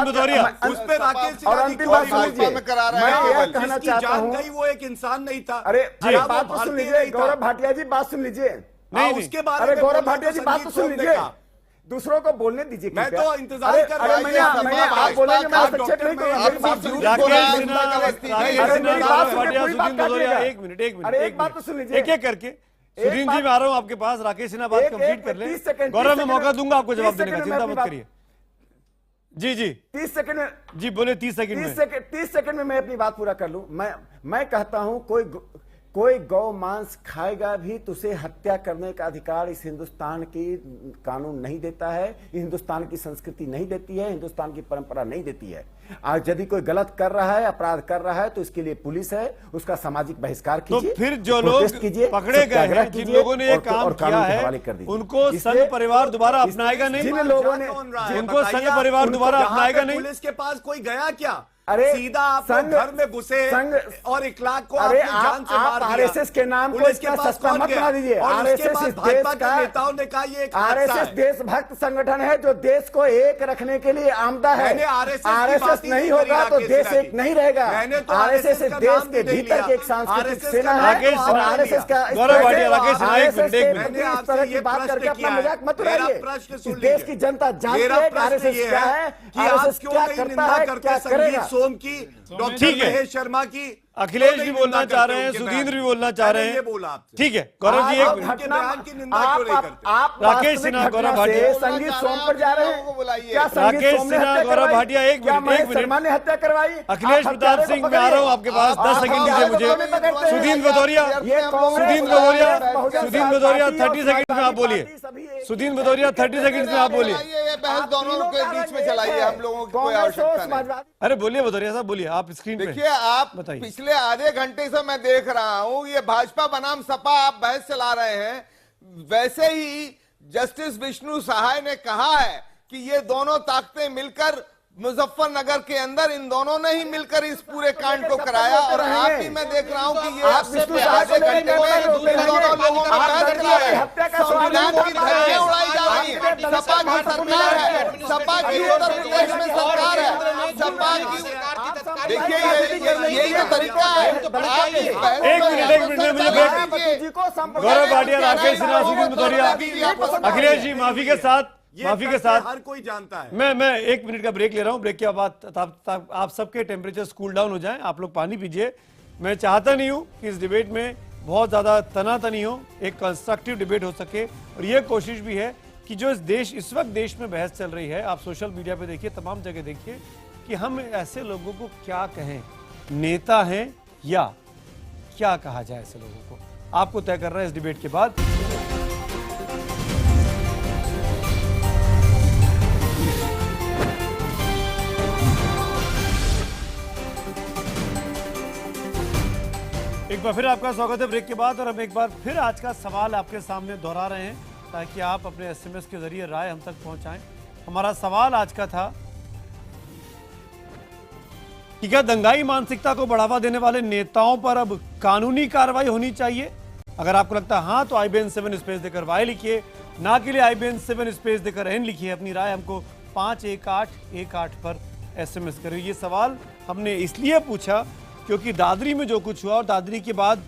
बात सुनिए, मैं यह कहना चाहता हूँ, वो एक इंसान नहीं था। अरे बात तो सुन लीजिए गौरव भाटिया जी, बात सुन लीजिए। उसके बारे अरे गौरव भाटिया जी, बात तो सुन लीजिए, दूसरों को बोलने दीजिए। मैं तो इंतजार कर रहा हूं। आप बोलेंगे, मैं हस्तक्षेप नहीं करूंगा। मेरी बात सुनिए, एक मिनट, एक बात तो सुन लीजिए, एक करके। सुधीर जी, मैं आ रहा हूं आपके पास। राकेश सिन्हा बात कंप्लीट कर ले। गौरव, मैं मौका दूंगा आपको जवाब देने का, चिंता मत करिए। जी 30 सेकंड में जी बोले। 30 सेकंड में मैं अपनी बात पूरा कर लूं। मैं कहता हूं कोई गौ मांस खाएगा भी तो उसे हत्या करने का अधिकार इस हिंदुस्तान की कानून नहीं देता है, हिंदुस्तान की संस्कृति नहीं देती है, हिंदुस्तान की परंपरा नहीं देती है। आज यदि कोई गलत कर रहा है, अपराध कर रहा है, तो इसके लिए पुलिस है, उसका सामाजिक बहिष्कार कीजिए। तो फिर जो लोग पकड़े गए हैं, जिन लोगों ने ये काम किया है, उनको संघ परिवार दोबारा अपनाएगा नहीं? जिन लोगों ने उनको संघ परिवार दोबारा अपनाएगा नहीं? पुलिस के पास कोई गया क्या? अरे सीधा आप घर में घुसे और इखलाक को अरे आपने जान से मार दिया। आरएसएस के नाम को इतना सस्ता मत बना दीजिए। आरएसएस इस देश का, आरएसएस देशभक्त संगठन है जो देश को एक रखने के लिए आमदा है। आरएसएस नहीं होगा तो देश एक नहीं रहेगा। आरएसएस इस देश के भीतर की एक सांस्कृतिक सेना है और आरएसएस का इस तरह की बात करके अपना मजाक मत उड़ाइए। देश की जनता जानती है कि आरएसएस क्या है, आरएसएस क्या करता है, क्या करेगा। सोम की, डॉक्टर महेश शर्मा की, अखिलेश भी बोलना चाह रहे हैं, सुधींद्र भी बोलना चाह रहे हैं। ठीक है गौरव जी, एक राकेश सिन्हा, गौरव भाटिया, संगीत सोम पर जा रहे हैं। राकेश सिन्हा, गौरव भाटिया, एक मिनट, ने हत्या करवाई। अखिलेश प्रताप सिंह, मैं आ रहा हूँ आपके पास, 10 सेकंड दीजिए मुझे। सुधींद्र भदौरिया, 30 सेकंड में आप बोलिए। सुधींद्र भदौरिया 30 सेकंड में आप बोलिए। बहस दोनों के बीच में चलाइए, हम लोगों की कोई आवश्यकता नहीं। अरे बोलिए भदौरिया साहब, बोलिए आप स्क्रीन पे। देखिए, आप पिछले आधे घंटे से मैं देख रहा हूं, ये भाजपा बनाम सपा आप बहस चला रहे हैं। वैसे ही जस्टिस विष्णु सहाय ने कहा है कि ये दोनों ताकतें मिलकर मुजफ्फरनगर के अंदर, इन दोनों ने ही मिलकर इस पूरे कांड को कराया। और आप भी मैं देख रहा हूं कि ये आधे घंटे में इन दोनों लोगों ने बहस किया है। संविधान की धज्जियां उड़ाई जा रही है। सपा की सरकार है, सपा की उत्तर प्रदेश में सरकार है, सपा की। देखिए यही तो तरीका है। एक मिनट मुझे गौरव भाटिया, राकेश सिन्हा, सुधींद्र भदौरिया, अखिलेश जी, माफी के साथ हर कोई जानता है। मैं 1 मिनट का ब्रेक ले रहा हूं। ब्रेक के बाद आप सबके टेम्परेचर कूल डाउन हो जाएं, आप लोग पानी पीजिए। मैं चाहता नहीं हूं कि इस डिबेट में बहुत ज्यादा तनातनी हो, एक कंस्ट्रक्टिव डिबेट हो सके। और यह कोशिश भी है कि जो इस वक्त देश में बहस चल रही है, आप सोशल मीडिया पे देखिए, तमाम जगह देखिए, कि हम ऐसे लोगों को क्या कहें, नेता हैं या क्या कहा जाए ऐसे लोगों को, आपको तय कर रहा है इस डिबेट के बाद। एक बार फिर आपका स्वागत है ब्रेक के बाद। और हम एक बार फिर आज का सवाल आपके सामने दोहरा रहे हैं ताकि आप अपने SMS के जरिए राय हम तक पहुंचाएं। हमारा सवाल आज का था कि क्या दंगाई मानसिकता को बढ़ावा देने वाले नेताओं पर अब कानूनी कार्रवाई होनी चाहिए? अगर आपको लगता है हाँ, तो IBN 7 स्पेस देकर वाई लिखिए, ना के लिए IBN 7 स्पेस देकर N लिखिए। अपनी राय हमको 51818 पर SMS करिए। ये सवाल हमने इसलिए पूछा क्योंकि दादरी में जो कुछ हुआ और दादरी के बाद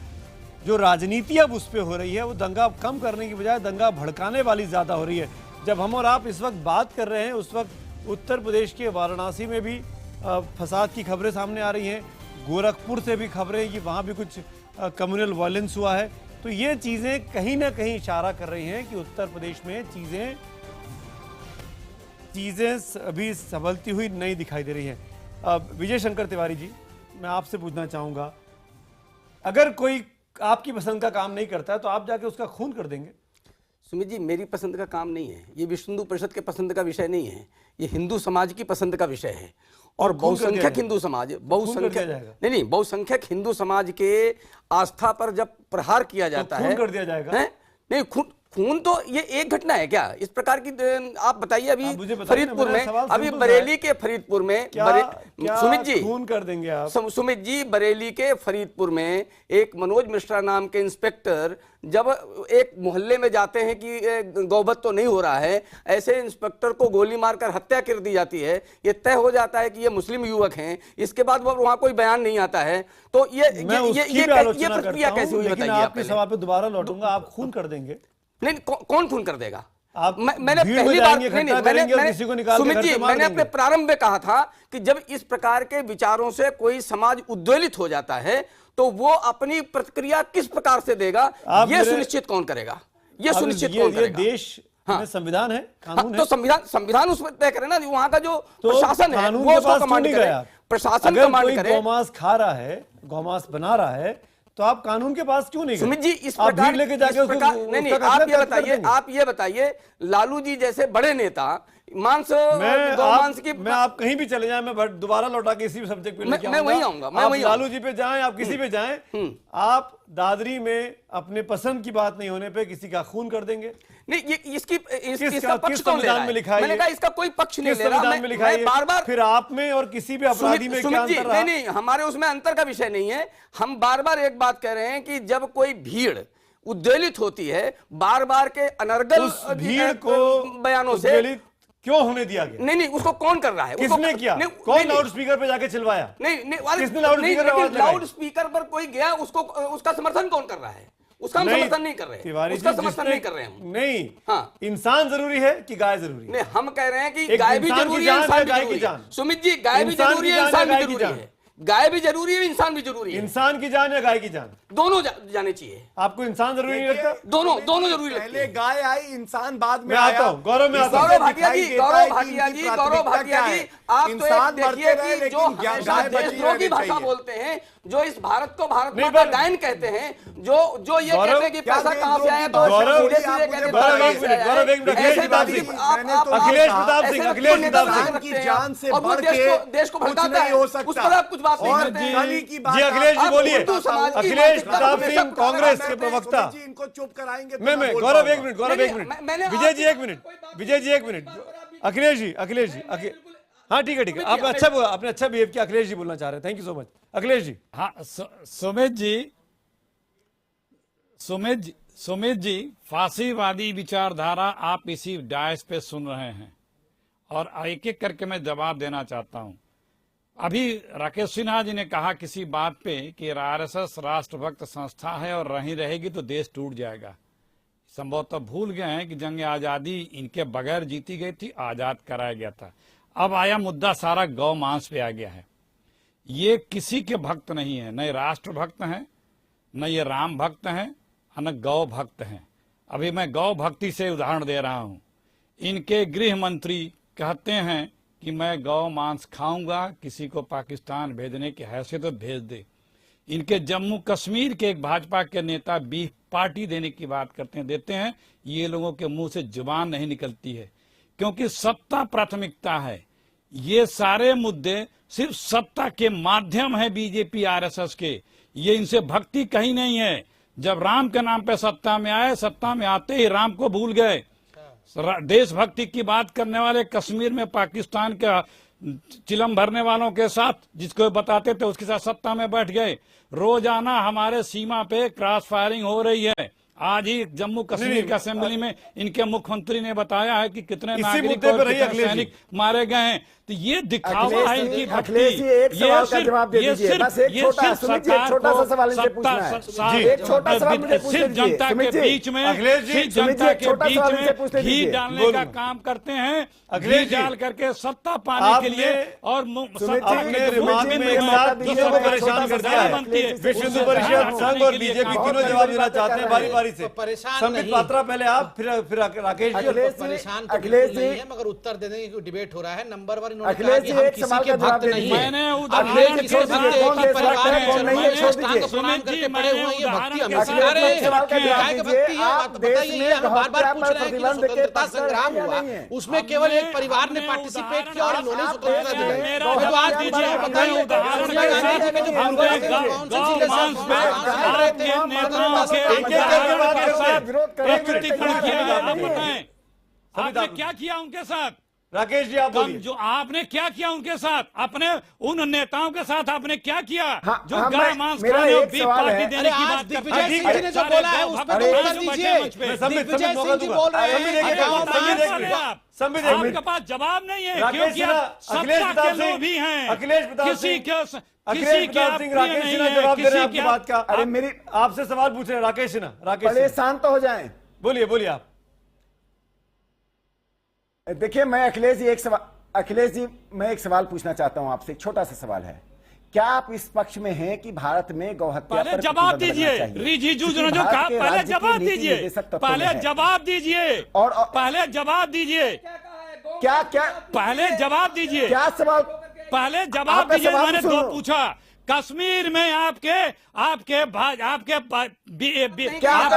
जो राजनीति अब उस पर हो रही है, वो दंगा कम करने की बजाय दंगा भड़काने वाली ज्यादा हो रही है। जब हम और आप इस वक्त बात कर रहे हैं, उस वक्त उत्तर प्रदेश के वाराणसी में भी फसाद की खबरें सामने आ रही हैं, गोरखपुर से भी खबरें कि वहाँ भी कुछ कम्युनल वायलेंस हुआ है। तो ये चीज़ें कहीं ना कहीं इशारा कर रही हैं कि उत्तर प्रदेश में चीज़ें अभी संभलती हुई नहीं दिखाई दे रही हैं। विजय शंकर तिवारी जी, मैं आपसे पूछना चाहूँगा, अगर कोई आपकी पसंद का काम नहीं करता है तो आप जाके उसका खून कर देंगे? सुमित जी, मेरी पसंद का काम नहीं है, ये विश्व हिंदू परिषद के पसंद का विषय नहीं है, ये हिंदू समाज की पसंद का विषय है। और बहुसंख्यक हिंदू समाज, बहुसंख्यक हिंदू समाज के आस्था पर जब प्रहार किया जाता है, खून कर दिया जाएगा? नहीं, खून तो ये एक घटना है क्या? इस प्रकार की आप बताइए। अभी फरीदपुर में, अभी बरेली के फरीदपुर में, सुमित जी खून कर देंगे आप? सुमित जी, बरेली के फरीदपुर में एक मनोज मिश्रा नाम के इंस्पेक्टर जब एक मोहल्ले में जाते हैं कि गौबत तो नहीं हो रहा है, ऐसे इंस्पेक्टर को गोली मारकर हत्या कर दी जाती है। ये तय हो जाता है कि ये मुस्लिम युवक हैं, इसके बाद वहां कोई बयान नहीं आता है। तो ये प्रक्रिया कैसे हुई बताइए? आपके सवाल पे दोबारा लौटूंगा, आप खून कर देंगे? नहीं, कौन खून कर देगा? मैंने पहली बार सुमित जी, मैंने अपने प्रारंभ में कहा था कि जब इस प्रकार के विचारों से कोई समाज उद्वेलित हो जाता है तो वो अपनी प्रतिक्रिया किस प्रकार से देगा, ये सुनिश्चित कौन करेगा? ये सुनिश्चित कौन करेगा? देश में संविधान है, कानून है, तो संविधान उसमें तय करे ना, वहां का जो प्रशासन है वो उसको कमांड करे, प्रशासन कमांड करे। गौमांस खा रहा है, गौमांस बना रहा है, तो आप कानून के पास क्यों नहीं गए? सुमित जी इस आप प्रकार भीड़ लेके जाके उसको नहीं उसका आप कसरत ये कर बताइए, देंगे। आप ये बताइए लालू जी जैसे बड़े नेता मांस मैं गौमांस की मैं आप कहीं भी चले जाएं, मैं दोबारा लौटा के इसी सब्जेक्ट पे लेके मैं वहीं आऊंगा, मैं आप वहीं लालू जी पे जाएं, आप किसी पे जाएं, आप दादरी में अपने पसंद की बात नहीं होने पे किसी का खून कर देंगे? नहीं, ये इसका पक्ष किस कौन ले रहा संविधान में है? लिखा है? मैंने कहा इसका कोई पक्ष नहीं किस ले रहा। संविधान में लिखा है? बार-बार फिर आप में और किसी भी अपराधी में क्या अंतर रहा? नहीं, हमारे उसमें अंतर का विषय नहीं है। हम बार-बार एक बात कह रहे हैं कि जब कोई भीड़ उद्वेलित होती है, बार-बार के अनर्गल उस भीड़ को बयानों से क्यों होने दिया गया? नहीं, उसको कौन कर रहा है? किसने किया? कौन लाउड स्पीकर पे जाके चिल्लाया? किसने लाउड स्पीकर पे आवाज लगाई? लाउड स्पीकर पर कोई गया, उसको उसका समर्थन कौन कर रहा है? उसका हम समर्थन नहीं कर रहे, उसका समर्थन नहीं कर रहे हम। नहीं, हाँ, इंसान जरूरी है कि गाय जरूरी है? नहीं, हम कह रहे हैं कि गाय भी जरूरी है, इंसान भी जरूरी है। सुमित जी, गाय भी जरूरी है, इंसान भी जरूरी है। गाय भी जरूरी है, इंसान भी जरूरी है। इंसान की जान या गाय की जान? दोनों जाने चाहिए। आपको इंसान जरूरी नहीं लगता? दोनों जरूरी लगते हैं। पहले गाय आई, इंसान बाद में मैं आता हूं, गौरव में आता हूं। गौरव भाटिया जी, आप तो एक देखिए कि जो देशद्रोह की भाषा बोलते हैं, जो इस भारत को भारत माँ का गायन कहते हैं, जो ये कहते हैं कि पैसा कहां से आया, तो सीधे सीधे कहते अखिलेश की जान से और वो देश को भड़काता है, उस पर आप कुछ बात नहीं करते हैं। जी अखिलेश जी बोलिए। अखिलेश प्रताप सिंह कांग्रेस के प्रवक्ता। इनको चुप कराएंगे। मैं गौरव एक मिनट, विजय जी एक मिनट, अखिलेश जी हाँ ठीक है, आपने अच्छा बिहेव किया। अखिलेश जी बोलना चाह रहे हैं, thank you so much Akhilesh ji. हाँ, सुमित जी फांसीवादी विचारधारा आप इसी डायस पे सुन रहे हैं और एक एक करके मैं जवाब देना चाहता हूं। अभी राकेश सिन्हा जी ने कहा किसी बात पे कि आरएसएस राष्ट्रभक्त संस्था है और रही रहेगी तो देश टूट जाएगा। संभवतः भूल गए हैं कि जंग आजादी इनके बगैर जीती गई थी, आजाद कराया गया था। अब आया मुद्दा सारा गौ मांस पे आ गया है। ये किसी के भक्त नहीं है, न ये राष्ट्र भक्त हैं, न ये राम भक्त हैं, न गौ भक्त हैं। अभी मैं गौ भक्ति से उदाहरण दे रहा हूं। इनके गृह मंत्री कहते हैं कि मैं गौ मांस खाऊंगा, किसी को पाकिस्तान भेजने की हैसियत तो भेज दे। इनके जम्मू कश्मीर के एक भाजपा के नेता बीफ पार्टी देने की बात देते हैं। ये लोगों के मुंह से जुबान नहीं निकलती है, क्योंकि सत्ता प्राथमिकता है। ये सारे मुद्दे सिर्फ सत्ता के माध्यम है बीजेपी आरएसएस के। ये इनसे भक्ति कहीं नहीं है। जब राम के नाम पे सत्ता में आए, सत्ता में आते ही राम को भूल गए। देशभक्ति की बात करने वाले कश्मीर में पाकिस्तान का चिलम भरने वालों के साथ, जिसको बताते थे, उसके साथ सत्ता में बैठ गए। रोजाना हमारे सीमा पे क्रॉस फायरिंग हो रही है। आज ही जम्मू कश्मीर के असेंबली में इनके मुख्यमंत्री ने बताया है कि कितने नागरिक और कितने सैनिक मारे गए हैं। तो ये दिखावा है इनकी भक्ति। एक सवाल का जवाब दे दीजिए, बस एक छोटा सा सवाल इनसे पूछना है। एक छोटा सवाल मुझे पूछ लीजिए। जनता के बीच में, जनता के बीच में घी डालने का काम करते हैं, घी डाल करके सत्ता पाने के लिए और सत्ता के दिमाग में एक साथ दूसरों को परेशान कर दिया है। विश्व हिंदू परिषद, संघ और बीजेपी तीनों जवाब देना चाहते हैं बारी बारी से। संबित पात्रा पहले आप, फिर राकेश जी। परेशान अखिलेश जी मगर उत्तर देने की डिबेट हो रहा है। नंबर वन अखिलेश जी एक सवाल का जवाब दे दीजिए। मैंने उदाहरण के साथ परिवार कौन नहीं है, छोड़ दीजिए। प्रणाम करके पड़े हुए हैं, भक्ति हम अखिलेश सवाल का जवाब दीजिए। आप देश में हम बार-बार पूछ रहे हैं कि स्वतंत्रता संग्राम हुआ, उसमें केवल एक परिवार ने पार्टिसिपेट किया और इन्होंने स्वतंत्रता दिलाई। तो आज दीजिए बताइए उदाहरण के साथ कि जो आपने क्या किया उनके साथ? राकेश जी आप बोलिए। जो आपने क्या किया उनके साथ, अपने उन नेताओं के साथ आपने क्या किया जो हाँ, गाय मांस मेरा खाने और एक बीफ सवाल पार्टी है। देने की बात करते हैं। दिग्विजय ने जो बोला है उस पर उत्तर दीजिए। दिग्विजय सिंह जी बोल रहे हैं, आपके पास जवाब नहीं है क्योंकि आप सत्ता के लोभी हैं। किसी के राकेश सिन्हा जवाब दे रहे हैं आपकी बात का। अरे मेरी आपसे सवाल पूछ रहे हैं राकेश सिन्हा। राकेश शांत हो जाएं। बोलिए आप। देखिए मैं अखिलेश जी मैं एक सवाल पूछना चाहता हूं आपसे। छोटा सा सवाल है, क्या आप इस पक्ष में हैं कि भारत में गौ हत्या पर जवाब दीजिए? रिजिजू ने जो कहा, पहले जवाब दीजिए, पहले जवाब दीजिए, और पहले जवाब दीजिए। क्या पहले जवाब दीजिए, क्या सवाल? पहले जवाब दीजिए। मैंने दो पूछा, कश्मीर में आपके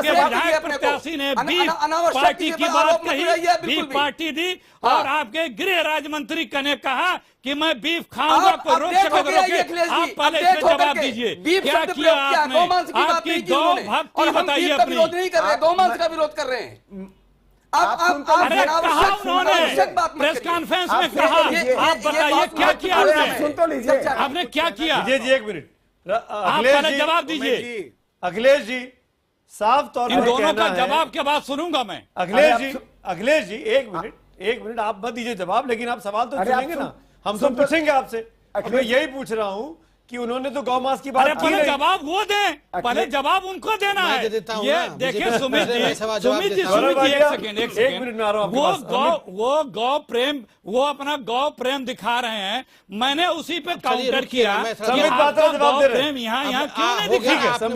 विधायक प्रत्याशी ने बीफ पार्टी की बात कही, बीफ पार्टी दी, और आपके गृह राज्य मंत्री ने कहा कि मैं बीफ खाऊंगा, को रोक सकोगे? आप पहले इसमें जवाब दीजिए, क्या किया आपने? आपकी गौ भक्ति बताइए अपनी। गौमांस का विरोध कर रहे हैं। अरे कहा उन्होंने प्रेस कॉन्फ्रेंस में कहा, आप बताइए क्या किया आपने? सुन तो लीजिए, आपने क्या किया? विजय जी एक मिनट, आप पहले जवाब दीजिए। अखिलेश जी साफ तौर इन पर दोनों कहना का है, जवाब के बाद सुनूंगा मैं। अखिलेश जी एक मिनट आप मत दीजिए जवाब, लेकिन आप सवाल तो सुनेंगे ना, हम तो पूछेंगे आपसे। मैं यही पूछ रहा हूँ कि उन्होंने तो गौमांस की बात की, पहले जवाब वो दें, पहले जवाब उनको देना है। ये देखिए सुमित जी एक सेकंड, वो अपना गौ प्रेम दिखा रहे हैं, मैंने उसी पे काउंटर किया। गौ प्रेम यहाँ क्यों नहीं दिखा? तो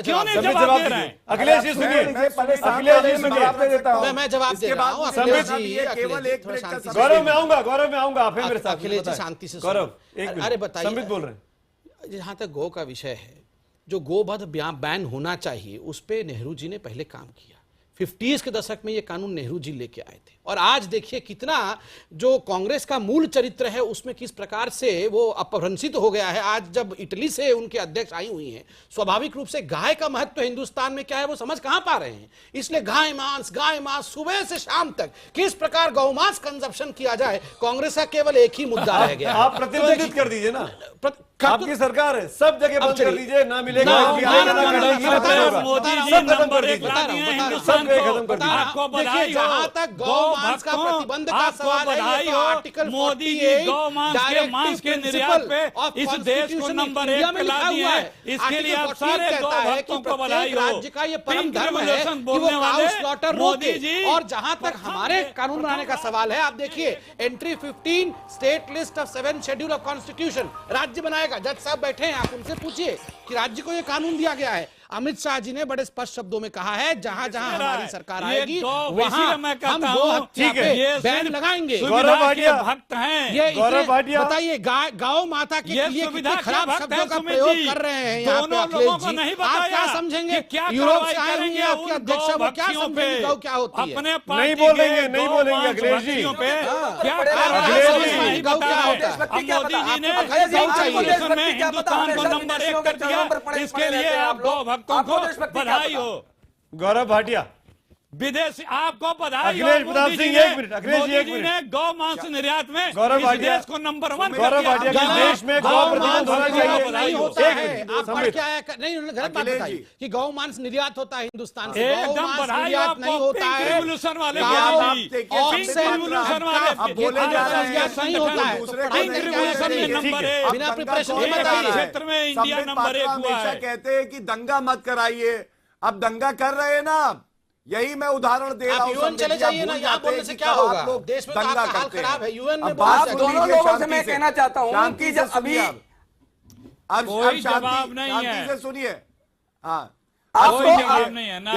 क्यों नहीं जवाब दे रहे हैं? अखिलेश जी सुनिए, मैं जवाब दे रहा हूँ। गौरव में आऊंगा आप मेरे साथ। अखिलेश जी शांति से गौरव अरे बताइए, संबित बोल रहे हैं। जहां तक गौ का विषय है, जो गोवध बैन होना चाहिए उस पे नेहरू जी ने पहले काम किया। 50s के दशक में ये कानून नेहरू जी लेके आए थे, और आज देखिए कितना जो कांग्रेस का मूल चरित्र है उसमें किस प्रकार से वो अपभ्रंशित हो गया है। आज जब इटली से उनके अध्यक्ष आई हुई हैं, स्वाभाविक रूप से गाय का महत्व हिंदुस्तान में क्या है वो समझ कहां पा रहे हैं। इसलिए गाय मांस सुबह से शाम तक किस प्रकार गौमांस कंजप्शन किया जाए, कांग्रेस का केवल एक ही मुद्दा रह गया। आप प्रतिबंधित कर दीजिए ना, आपकी सरकार है, सब जगह बंद कर दीजिए, ना मिलेगा। मोदी जी नंबर 1 ला दिए हिंदुस्तान को। आपको बधाई हो, गौमांस का प्रतिबंध का सवाल है। हो आर्टिकल मोदी जी गौमांस के मांस के निर्यात पे इस देश को नंबर 1 पे ला दिया है। इसके लिए आप सारे गौ भक्तों को बधाई हो। राज्य का ये परम धर्म है कि वो काऊ स्लॉटर मोदी जी। और जहां तक हमारे कानून बनाने का सवाल है, आप देखिए entry 15 state list of 7 schedule of constitution राज्य बनाएगा। जज साहब बैठे हैं, आप उनसे पूछिए कि राज्य को ये कानून दिया गया है। अमित शाह जी ने बड़े स्पष्ट शब्दों में कहा है, जहां जहां हमारी सरकार आएगी वहां हम गौ हत्या पे बैन लगाएंगे। गौरव भाटिया भक्त हैं, ये बताइए गौ माता के लिए कितने खराब शब्दों का प्रयोग कर रहे हैं यहाँ पे अखिलेश जी। आप क्या समझेंगे? यूरोप से आए होंगे आपके अध्यक्ष, वो क्या समझेंगे गौ क्या होती है? नहीं बोलेंगे अखिलेश जी। मोदी जी ने हिंदुस्तान को नंबर 1 कर दिया, इसके लिए आप गौ भक्तों को बधाई हो। गौरव भाटिया विदेश आपको बधाई। अखिलेश प्रताप सिंह एक मिनट, अखिलेश जी एक मोदी जी ने गौ मांस निर्यात में गौरव भाटिया देश को नंबर 1 गौरव भाटिया के देश में गौ प्रतिबंध होना चाहिए। नहीं होता है, आप पढ़ के आया नहीं, गलत बात बताइए कि गौ मांस निर्यात होता है हिंदुस्तान से। एकदम बधाई निर्यात नहीं होता है। रिवॉल्यूशन वाले नहीं होता है। बिना प्रिपरेशन के बताइए। क्षेत्र में इंडिया नंबर 1 हुआ है। कहते हैं कि दंगा मत कराइए, अब दंगा कर रहे हैं ना, यही मैं उदाहरण दे रहा हूँ। यूएन चले जाइए ना, यहाँ बोलने से क्या होगा? देश में तो आपका हाल खराब है, यूएन में आप दोनों लोगों से मैं कहना चाहता हूँ कि जब अभी कोई जवाब नहीं है, शांति से सुनिए। हाँ कोई जवाब नहीं है ना।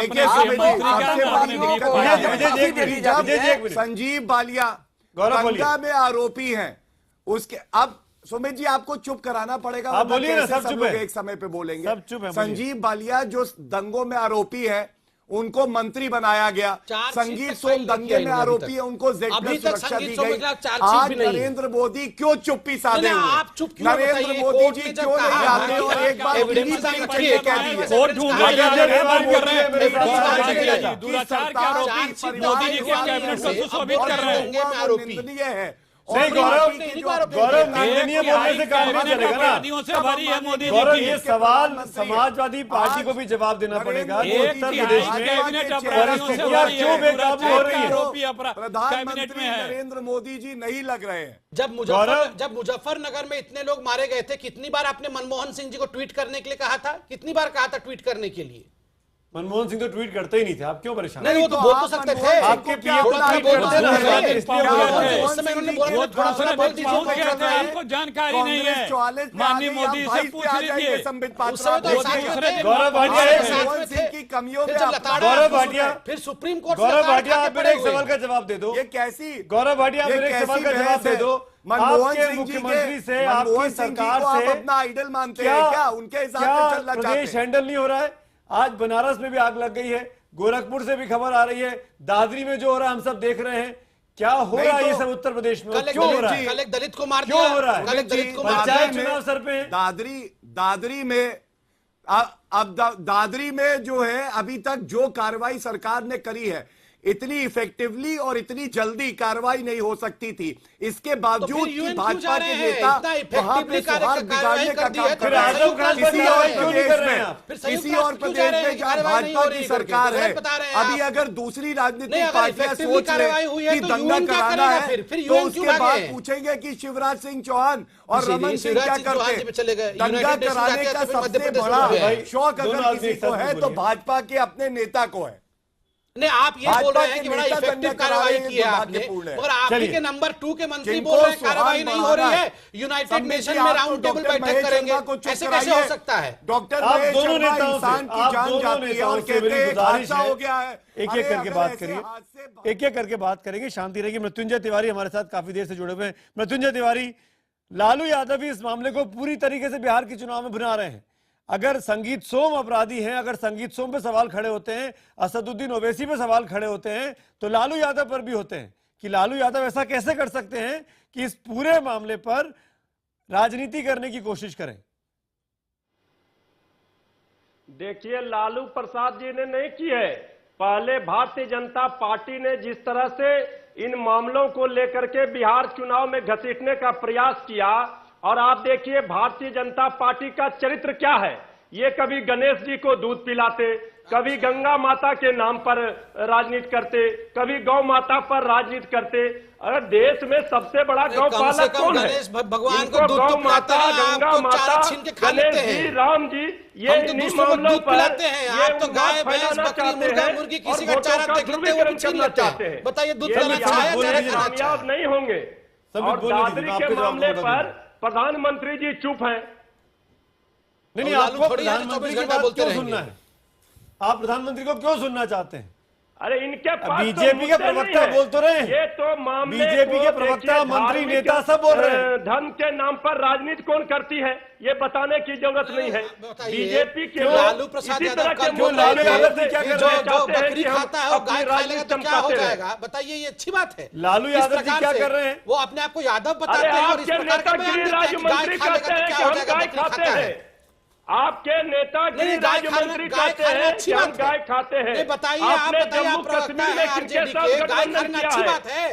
संजीव बालिया दंगा में आरोपी हैं, उसके अब सुमित जी आपको चुप कराना पड़ेगा। आप बोलिए ना, सब चुप है, एक समय पे बोलेंगे। सब चुप है। संजीव बालिया जो दंगों में आरोपी है उनको मंत्री बनाया गया। संगीत सोम दंगे में आरोपी है, उनको जेड सुरक्षा दी गई। आज नरेंद्र मोदी क्यों चुप्पी साधे हुए? आप चुप क्यों? नरेंद्र मोदी जी क्यों नहीं आते और एक बार निंदनीय है। गौरव निंदनीय बोलने से काम नहीं चलेगा ना। से भरी है मोदी जी गौरव की। ये सवाल समाजवादी पार्टी को भी जवाब देना पड़ेगा। उत्तर प्रदेश में क्यों बेकाबू हो रही है? प्रधानमंत्री नरेंद्र मोदी जी नहीं लग रहे हैं। जब मुजफ्फरनगर में इतने लोग मारे गए थे, कितनी बार आपने मनमोहन सिंह जी को ट्वीट करने के लिए कहा था? कितनी बार कहा था ट्वीट करने के लिए? मनमोहन सिंह तो ट्वीट करते ही नहीं थे, आप क्यों परेशान? नहीं, वो तो बोल तो सकते थे। आपके पीएम को ट्वीट करते ना, उस समय उन्होंने बोला आपको जानकारी नहीं है। माननीय मोदी से पूछ लीजिए। गौरव भाटिया मनमोहन सिंह की कमियों फिर में जब अपना लताड़ा गौरव आप भाटिया, फिर सुप्रीम कोर्ट से गौरव लताड़ भाटिया, खा के आप मेरे पड़े एक हुए सवाल का जवाब दे दो। ये कैसी गौरव भाटिया, ये मेरे एक सवाल का कैसी जवाब बहस दे है? दो। मनमोहन आपके सिंह जी मुख्यमंत्री से, मनमोहन आपकी सिंह जी सरकार को आप से अपना आइडल मानते हैं क्या? उनके हिसाब से चलना चाहते प्रदेश हैं? हैंडल नहीं हो रहा है? आज बनारस में भी आग लग गई है, गोरखपुर से भी खबर आ रही है, दादरी में जो हो रहा है हम सब देख रहे हैं। क्या हो रहा है ये सब उत्तर प्रदेश में? क्यों हो रहा है? कल एक दलित को मार क्यों दिया, हो रहा है? कल एक दलित को मार पंचायत दिया। चुनाव सर पे है। दादरी में अब दादरी में जो है अभी तक जो कार्रवाई सरकार ने करी है इतनी इफेक्टिवली और इतनी जल्दी कार्रवाई नहीं हो सकती थी। इसके बावजूद कि भाजपा के नेता वहां पे सौहार्द बिगाड़ने का काम कर रहे हैं। किसी और प्रदेश में जहां भाजपा की सरकार है, अभी अगर दूसरी राजनीतिक पार्टियां सोच रहे कि दंगा कराना है तो उसके बाद पूछेंगे कि शिवराज सिंह चौहान और रमन सिंह क्या करते। दंगा कराने का सबसे बड़ा शौक अगर किसी को है तो भाजपा के अपने नेता को है। नहीं, आप ये बोल रहे हैं कि बड़ा इफेक्टिव कार्रवाई की है आपने, मगर आपके के नंबर 2 के मंत्री बोल रहे हैं कार्रवाई नहीं हो रही है, यूनाइटेड नेशन में राउंड टेबल बैठक करेंगे, ऐसे कैसे हो सकता है? डॉक्टर आप दोनों नेताओं इंसान की जान जाती है और कहते हैं हादसा हो गया है। एक एक करके बात करिए, एक एक करके बात करेंगे, शांति रहेगी। मृत्युंजय तिवारी हमारे साथ काफी देर से जुड़े हुए हैं। मृत्युंजय तिवारी, लालू यादव भी इस मामले को पूरी तरीके से बिहार के चुनाव में बना रहे हैं। अगर संगीत सोम अपराधी हैं, अगर संगीत सोम पे सवाल खड़े होते हैं, असदुद्दीन ओवैसी पे सवाल खड़े होते हैं, तो लालू यादव पर भी होते हैं कि लालू यादव ऐसा कैसे कर सकते हैं कि इस पूरे मामले पर राजनीति करने की कोशिश करें। देखिए, लालू प्रसाद जी ने नहीं की है। पहले भारतीय जनता पार्टी ने जिस तरह से इन मामलों को लेकर के बिहार चुनाव में घसीटने का प्रयास किया, और आप देखिए भारतीय जनता पार्टी का चरित्र क्या है। ये कभी गणेश जी को दूध पिलाते, कभी गंगा माता के नाम पर राजनीति करते, कभी गौ माता पर राजनीति करते। अगर देश में सबसे बड़ा गौपालक कौन है? भगवान को दूध गौ माता, गंगा माता, गणेश जी, राम जी, ये इन्हीं मामलों पर ये तो गाय भैंस बकरी मुर्गा मुर्गी किसी का चारा देख लेते हैं, वो भी छीन लेते हैं। बताइए दूध कामयाब नहीं होंगे। और दादरी के मामले पर प्रधानमंत्री जी चुप हैं। नहीं, आपको प्रधानमंत्री की बात क्यों सुनना है? आप प्रधानमंत्री को क्यों सुनना चाहते हैं? अरे इनके पास बीजेपी के प्रवक्ता बोल तो रहे हैं, ये तो मामले बीजेपी के प्रवक्ता, मंत्री, नेता सब बोल रहे हैं। धर्म के नाम पर राजनीति कौन करती है ये बताने की जरूरत नहीं है। बीजेपी के लालू प्रसाद यादव बकरी खाता है और गाय खाएगा तो क्या हो जाएगा? बताइए, ये अच्छी बात है। लालू यादव जी क्या कर रहे हैं? वो अपने आप को यादव बताते हैं और इस प्रकार के बयान देते हैं कि गाय खाएगा तो क्या हो जाएगा, बकरी खाता है। आपके नेता गृह राज्य मंत्री कहते हैं कि हम गाय खाते हैं। बताइए, आप बताइए, आप प्रवक्ता हैं आरजेडी के, गाय खाना अच्छी बात है।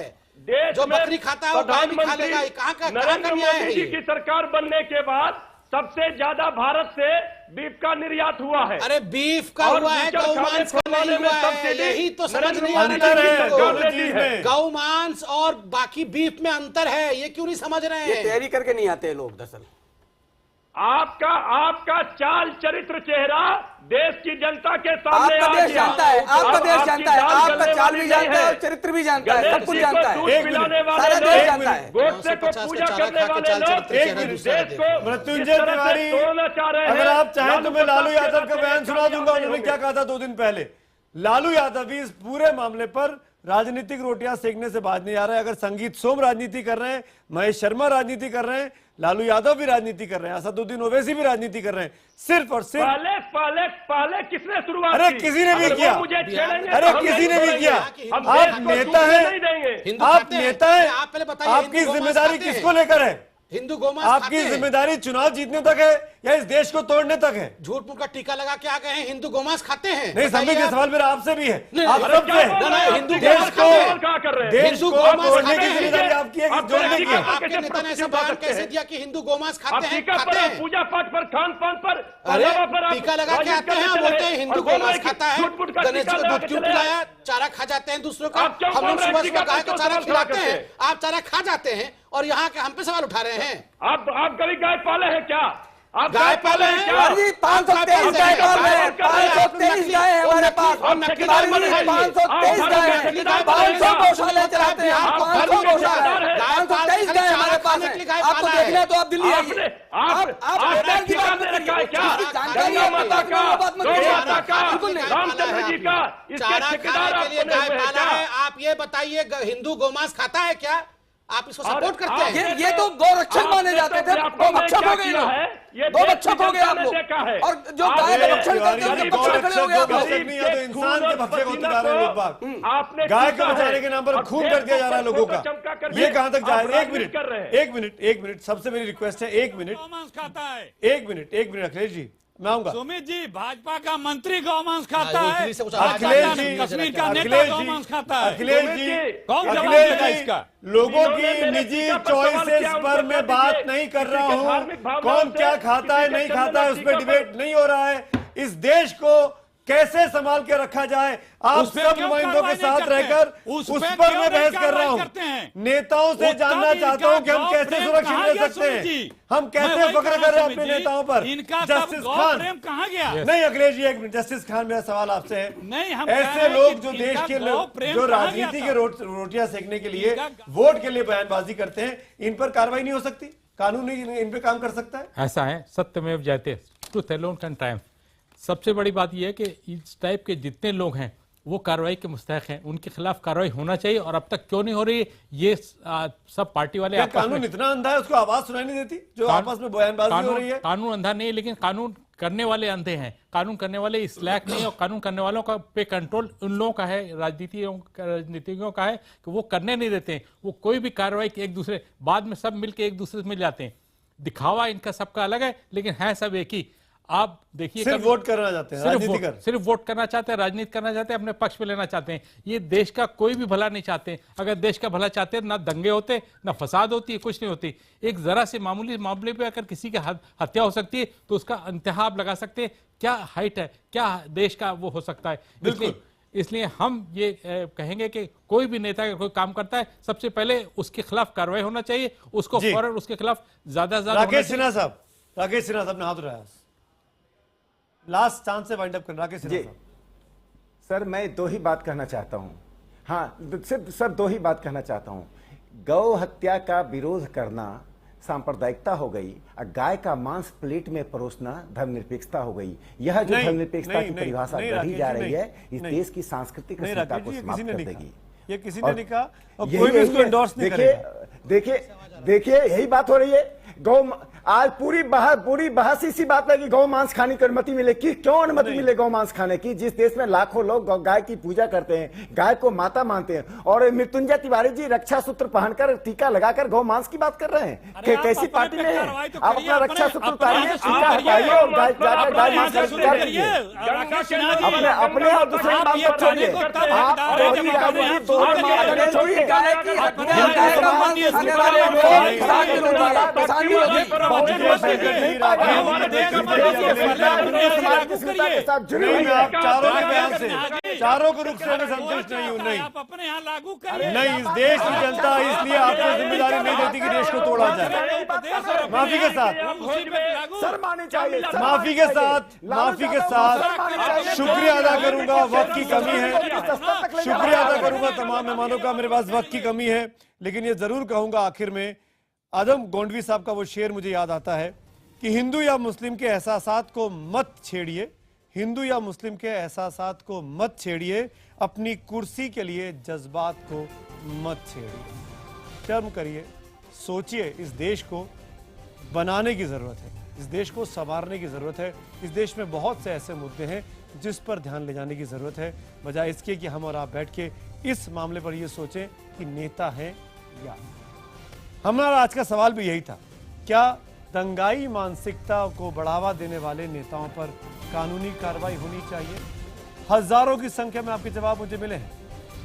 देश जो बकरी खाता है वो गाय भी खा लेगा, प्रधानमंत्री नरेंद्र मोदी जी की सरकार बनने के बाद सबसे ज्यादा भारत से बीफ का निर्यात हुआ है। अरे बीफ का हुआ है, गौ मांस का नहीं हुआ है। यही तो समझ नहीं आ रहा है। गौ मांस और बाकी बीफ में अंतर है, ये क्यों नहीं समझ रहे हैं? तैयारी करके नहीं आते लोग दरअसल। आपका चाल चरित्र चेहरा देश की जनता के सामने आपका देश जानता है, आपका देश जानता है, आपका चाल भी जानता है और चरित्र भी जानता है, सब कुछ जानता है, सारा देश जानता है। गोडसे को पूजा करने वाले लोग देश को मृत्युंजय तिवारी, अगर आप चाहें तो मैं लालू यादव का बयान सुना दूंगा। उन्होंने क्या कहा था 2 दिन पहले। लालू यादव भी इस पूरे मामले पर राजनीतिक रोटियां सेकने से बाज नहीं आ रहे हैं। अगर संगीत सोम राजनीति कर रहे हैं, महेश शर्मा राजनीति कर रहे हैं, लालू यादव भी राजनीति कर रहे हैं, असदुद्दीन ओवैसी भी राजनीति कर रहे हैं, सिर्फ और सिर्फ पहले किसने शुरुआत की? अरे किसी ने भी किया, अरे किसी ने भी किया। आप नेता हैं, आप नेता हैं, आपकी जिम्मेदारी किसको लेकर है? हिंदू गोमांस आपकी जिम्मेदारी चुनाव जीतने तक है या इस देश को तोड़ने तक है? झूठ मूठ का टीका लगा के आ गए हैं, हिंदू गोमांस खाते हैं। नहीं, संबित ये सवाल मेरा आपसे भी है, आप सबसे। हिंदू देश को तोड़ने की जिम्मेदारी आपकी है कि जोड़ने की? आपके नेता ने ऐसा बयान कैसे दिया कि हिंदू गोमांस खाते हैं? पूजा पाठ पर, खान पान पर, अरे टीका लगा के आते हैं, बोलते हैं हिंदू गोमांस खाता है। गणेश जी को दूध क्यों पिलाया? चारा खा जाते हैं दूसरों का। हम लोग सुबह सुबह गाय को चारा खिलाते हैं, आप चारा खा जाते हैं और यहाँ के हम पे सवाल उठा रहे हैं। आप कभी गाय पाले हैं क्या? आप गाय पाले हैं क्या? 523 गाय पाल रहे हैं, 523 गाय है हमारे पास, 523 गाय है, 500 गौशाले चलाते हैं, 500 गौशाले, 523 गाय हमारे पास है। आपको देखना है तो आप दिल्ली आइए। आप बेकार की बात मत करिए, जानकारी है माता का, रामचंद्र जी का, चारा खाने के लिए गाय पाला है। आप ये बताइए हिंदू गोमांस खाता है क्या? आप इसको सपोर्ट करते हैं? ये तो गौरक्षक माने जाते थे, गौभक्षक हो गए लोग, गौभक्षक हो गए आप लोग। और जो गाय का भक्षण करते हैं उसके पक्ष में खड़े हो गए आप लोग। नहीं है तो इंसान के भक्षक होते जा रहे हैं लोग बाग। गाय को बचाने के नाम पर खून कर दिया जा रहा है लोगों का। ये कहां तक जा रहा है? एक मिनट सबसे मेरी रिक्वेस्ट है, एक मिनट अखिलेश जी, मैं आऊंगा। सुमित जी, भाजपा का मंत्री गौमांस खाता है, अखिलेश जी, कश्मीर का नेता गौमांस खाता है। अखिलेश जी, कौन जवाब देगा इसका? लोगों की निजी चॉइसेस पर मैं बात नहीं कर रहा हूं। कौन क्या खाता है नहीं खाता है उस पर डिबेट नहीं हो रहा है। इस देश को कैसे संभाल के रखा जाए, आप सब नुमाइंदों के साथ रहकर उस पर मैं बहस कर रहा हूं। नेताओं से जानना चाहता हूं कि हम कैसे सुरक्षित रह सकते हैं, हम कैसे फख्र कर रहे हैं अपने नेताओं पर। जस्टिस खान कहां गया? नहीं अखिलेश जी, एक मिनट। जस्टिस खान, मेरा सवाल आपसे है, नहीं, हम ऐसे लोग जो देश के जो राजनीति के रोटियां सेकने के लिए वोट के लिए बयानबाजी करते हैं, इन पर कार्रवाई नहीं हो सकती? कानून नहीं इन पे काम कर सकता है? ऐसा है, सत्यमेव जयते, ट्रुथ अलोन कैन ट्रायम्फ। सबसे बड़ी बात यह है कि इस टाइप के जितने लोग हैं वो कार्रवाई के मुस्तहक हैं, उनके खिलाफ कार्रवाई होना चाहिए। और अब तक क्यों नहीं हो रही, ये सब पार्टी वाले आपस में, कानून इतना अंधा है उसको आवाज सुनाई नहीं देती जो आपस में बयानबाजी हो रही है? कानून अंधा नहीं है, लेकिन कानून करने वाले अंधे हैं। कानून करने वाले इस लायक नहीं, और कानून करने वालों का पे कंट्रोल उन लोगों का है, राजनीतिज्ञों का है कि वो करने नहीं देते हैं। वो कोई भी कार्रवाई एक दूसरे, बाद में सब मिलकर एक दूसरे से मिल जाते हैं। दिखावा इनका सबका अलग है, लेकिन है सब एक ही। आप देखिए, सिर्फ वोट करना चाहते हैं, सिर्फ वोट करना चाहते हैं, राजनीति करना चाहते हैं, अपने पक्ष में लेना चाहते हैं। ये देश का कोई भी भला नहीं चाहते। अगर देश का भला चाहते हैं, ना दंगे होते, ना फसाद होती है, कुछ नहीं होती। एक जरा से मामूली मामले पे अगर किसी की हत्या हो सकती है तो उसका इंतहा आप लगा सकते हैं। क्या हाइट है, क्या देश का वो हो सकता है। इसलिए हम ये कहेंगे कि कोई भी नेता का कोई काम करता है, सबसे पहले उसके खिलाफ कार्रवाई होना चाहिए, उसको फौरन उसके खिलाफ ज्यादा से ज्यादा। राकेश सिन्हा साहब ने हाथ उठाया, लास्ट चांस से वाइंड अप करना। राकेश सिन्हा साहब। सर मैं दो ही बात कहना चाहता हूं। हाँ सिर्फ सर दो ही बात कहना चाहता हूं। गौ हत्या का विरोध करना सांप्रदायिकता हो गई, और गाय का मांस प्लेट में परोसना धर्मनिरपेक्षता हो गई। यह जो धर्मनिरपेक्षता की परिभाषा गढ़ी जा रही है, इस देश की सांस्कृतिक अस्मिता को समाप्त कर देगी। ये किसी ने नहीं कहा, और कोई भी इसको एंडोर्स नहीं करेगा। देखिए यही बात हो रही है। गौ आज पूरी बहस इसी बात है कि गौ मांस खाने की अनुमति मिले। कि क्यों अनुमति मिले गौ मांस खाने की? जिस देश में लाखों लोग गाय की पूजा करते हैं, गाय को माता मानते हैं, और मृत्युंजय तिवारी जी रक्षा सूत्र पहनकर टीका लगाकर गौ मांस की बात कर रहे हैं। कैसी पार्टी में है? आप अपना रक्षा सूत्र उतारिए, टीका हटाइए और गाय मांस अपने और दूसरे की बात मत छोड़िए। चारों को रुख से मैं संतुष्ट नहीं हूं। नहीं, आप अपने यहाँ लागू करिए। नहीं, इस देश की जनता इसलिए आपको जिम्मेदारी नहीं देती कि देश को तोड़ा जाए। माफी के साथ, माफी के साथ शुक्रिया अदा करूंगा, वक्त की कमी है। शुक्रिया अदा करूंगा तमाम मेहमानों का, मेरे पास वक्त की कमी है। लेकिन ये जरूर कहूंगा आखिर में, आदम गोंडवी साहब का वो शेर मुझे याद आता है कि हिंदू या मुस्लिम के एहसासात को मत छेड़िए, हिंदू या मुस्लिम के एहसासात को मत छेड़िए, अपनी कुर्सी के लिए जज्बात को मत छेड़िए। शर्म करिए, सोचिए। इस देश को बनाने की जरूरत है, इस देश को संवारने की जरूरत है। इस देश में बहुत से ऐसे मुद्दे हैं जिस पर ध्यान ले जाने की जरूरत है, बजाय इसके कि हम और आप बैठ के इस मामले पर यह सोचें कि नेता है या। हमारा आज का सवाल भी यही था, क्या दंगाई मानसिकता को बढ़ावा देने वाले नेताओं पर कानूनी कार्रवाई होनी चाहिए? हजारों की संख्या में आपके जवाब मुझे मिले हैं।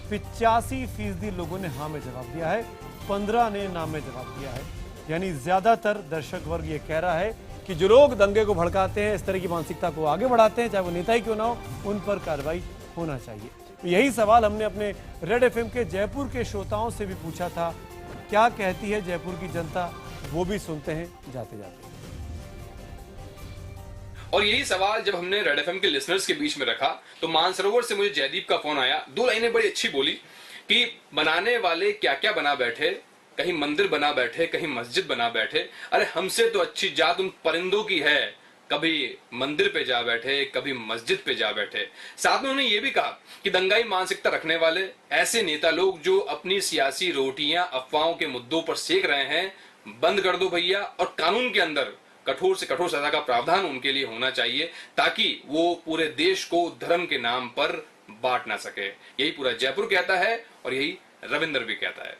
85% लोगों ने हाँ में जवाब दिया है, 15 ने ना में जवाब दिया है। यानी ज्यादातर दर्शक वर्ग ये कह रहा है कि जो लोग दंगे को भड़काते हैं, इस तरह की मानसिकता को आगे बढ़ाते हैं, चाहे वो नेता ही क्यों ना हो, उन पर कार्रवाई होना चाहिए। यही सवाल हमने अपने रेड एफएम के जयपुर के श्रोताओं से भी पूछा था। क्या कहती है जयपुर की जनता, वो भी सुनते हैं जाते जाते। और यही सवाल जब हमने रेड एफएम के लिसनर्स के बीच में रखा तो मानसरोवर से मुझे जयदीप का फोन आया। 2 लाइनें बड़ी अच्छी बोली कि बनाने वाले क्या क्या बना बैठे, कहीं मंदिर बना बैठे, कहीं मस्जिद बना बैठे। अरे हमसे तो अच्छी जात उन परिंदों की है, कभी मंदिर पे जा बैठे, कभी मस्जिद पे जा बैठे। साथ में उन्होंने ये भी कहा कि दंगाई मानसिकता रखने वाले ऐसे नेता लोग जो अपनी सियासी रोटियां अफवाहों के मुद्दों पर सेक रहे हैं, बंद कर दो भैया, और कानून के अंदर कठोर से कठोर सजा का प्रावधान उनके लिए होना चाहिए ताकि वो पूरे देश को धर्म के नाम पर बांट ना सके। यही पूरा जयपुर कहता है और यही रविंद्र भी कहता है।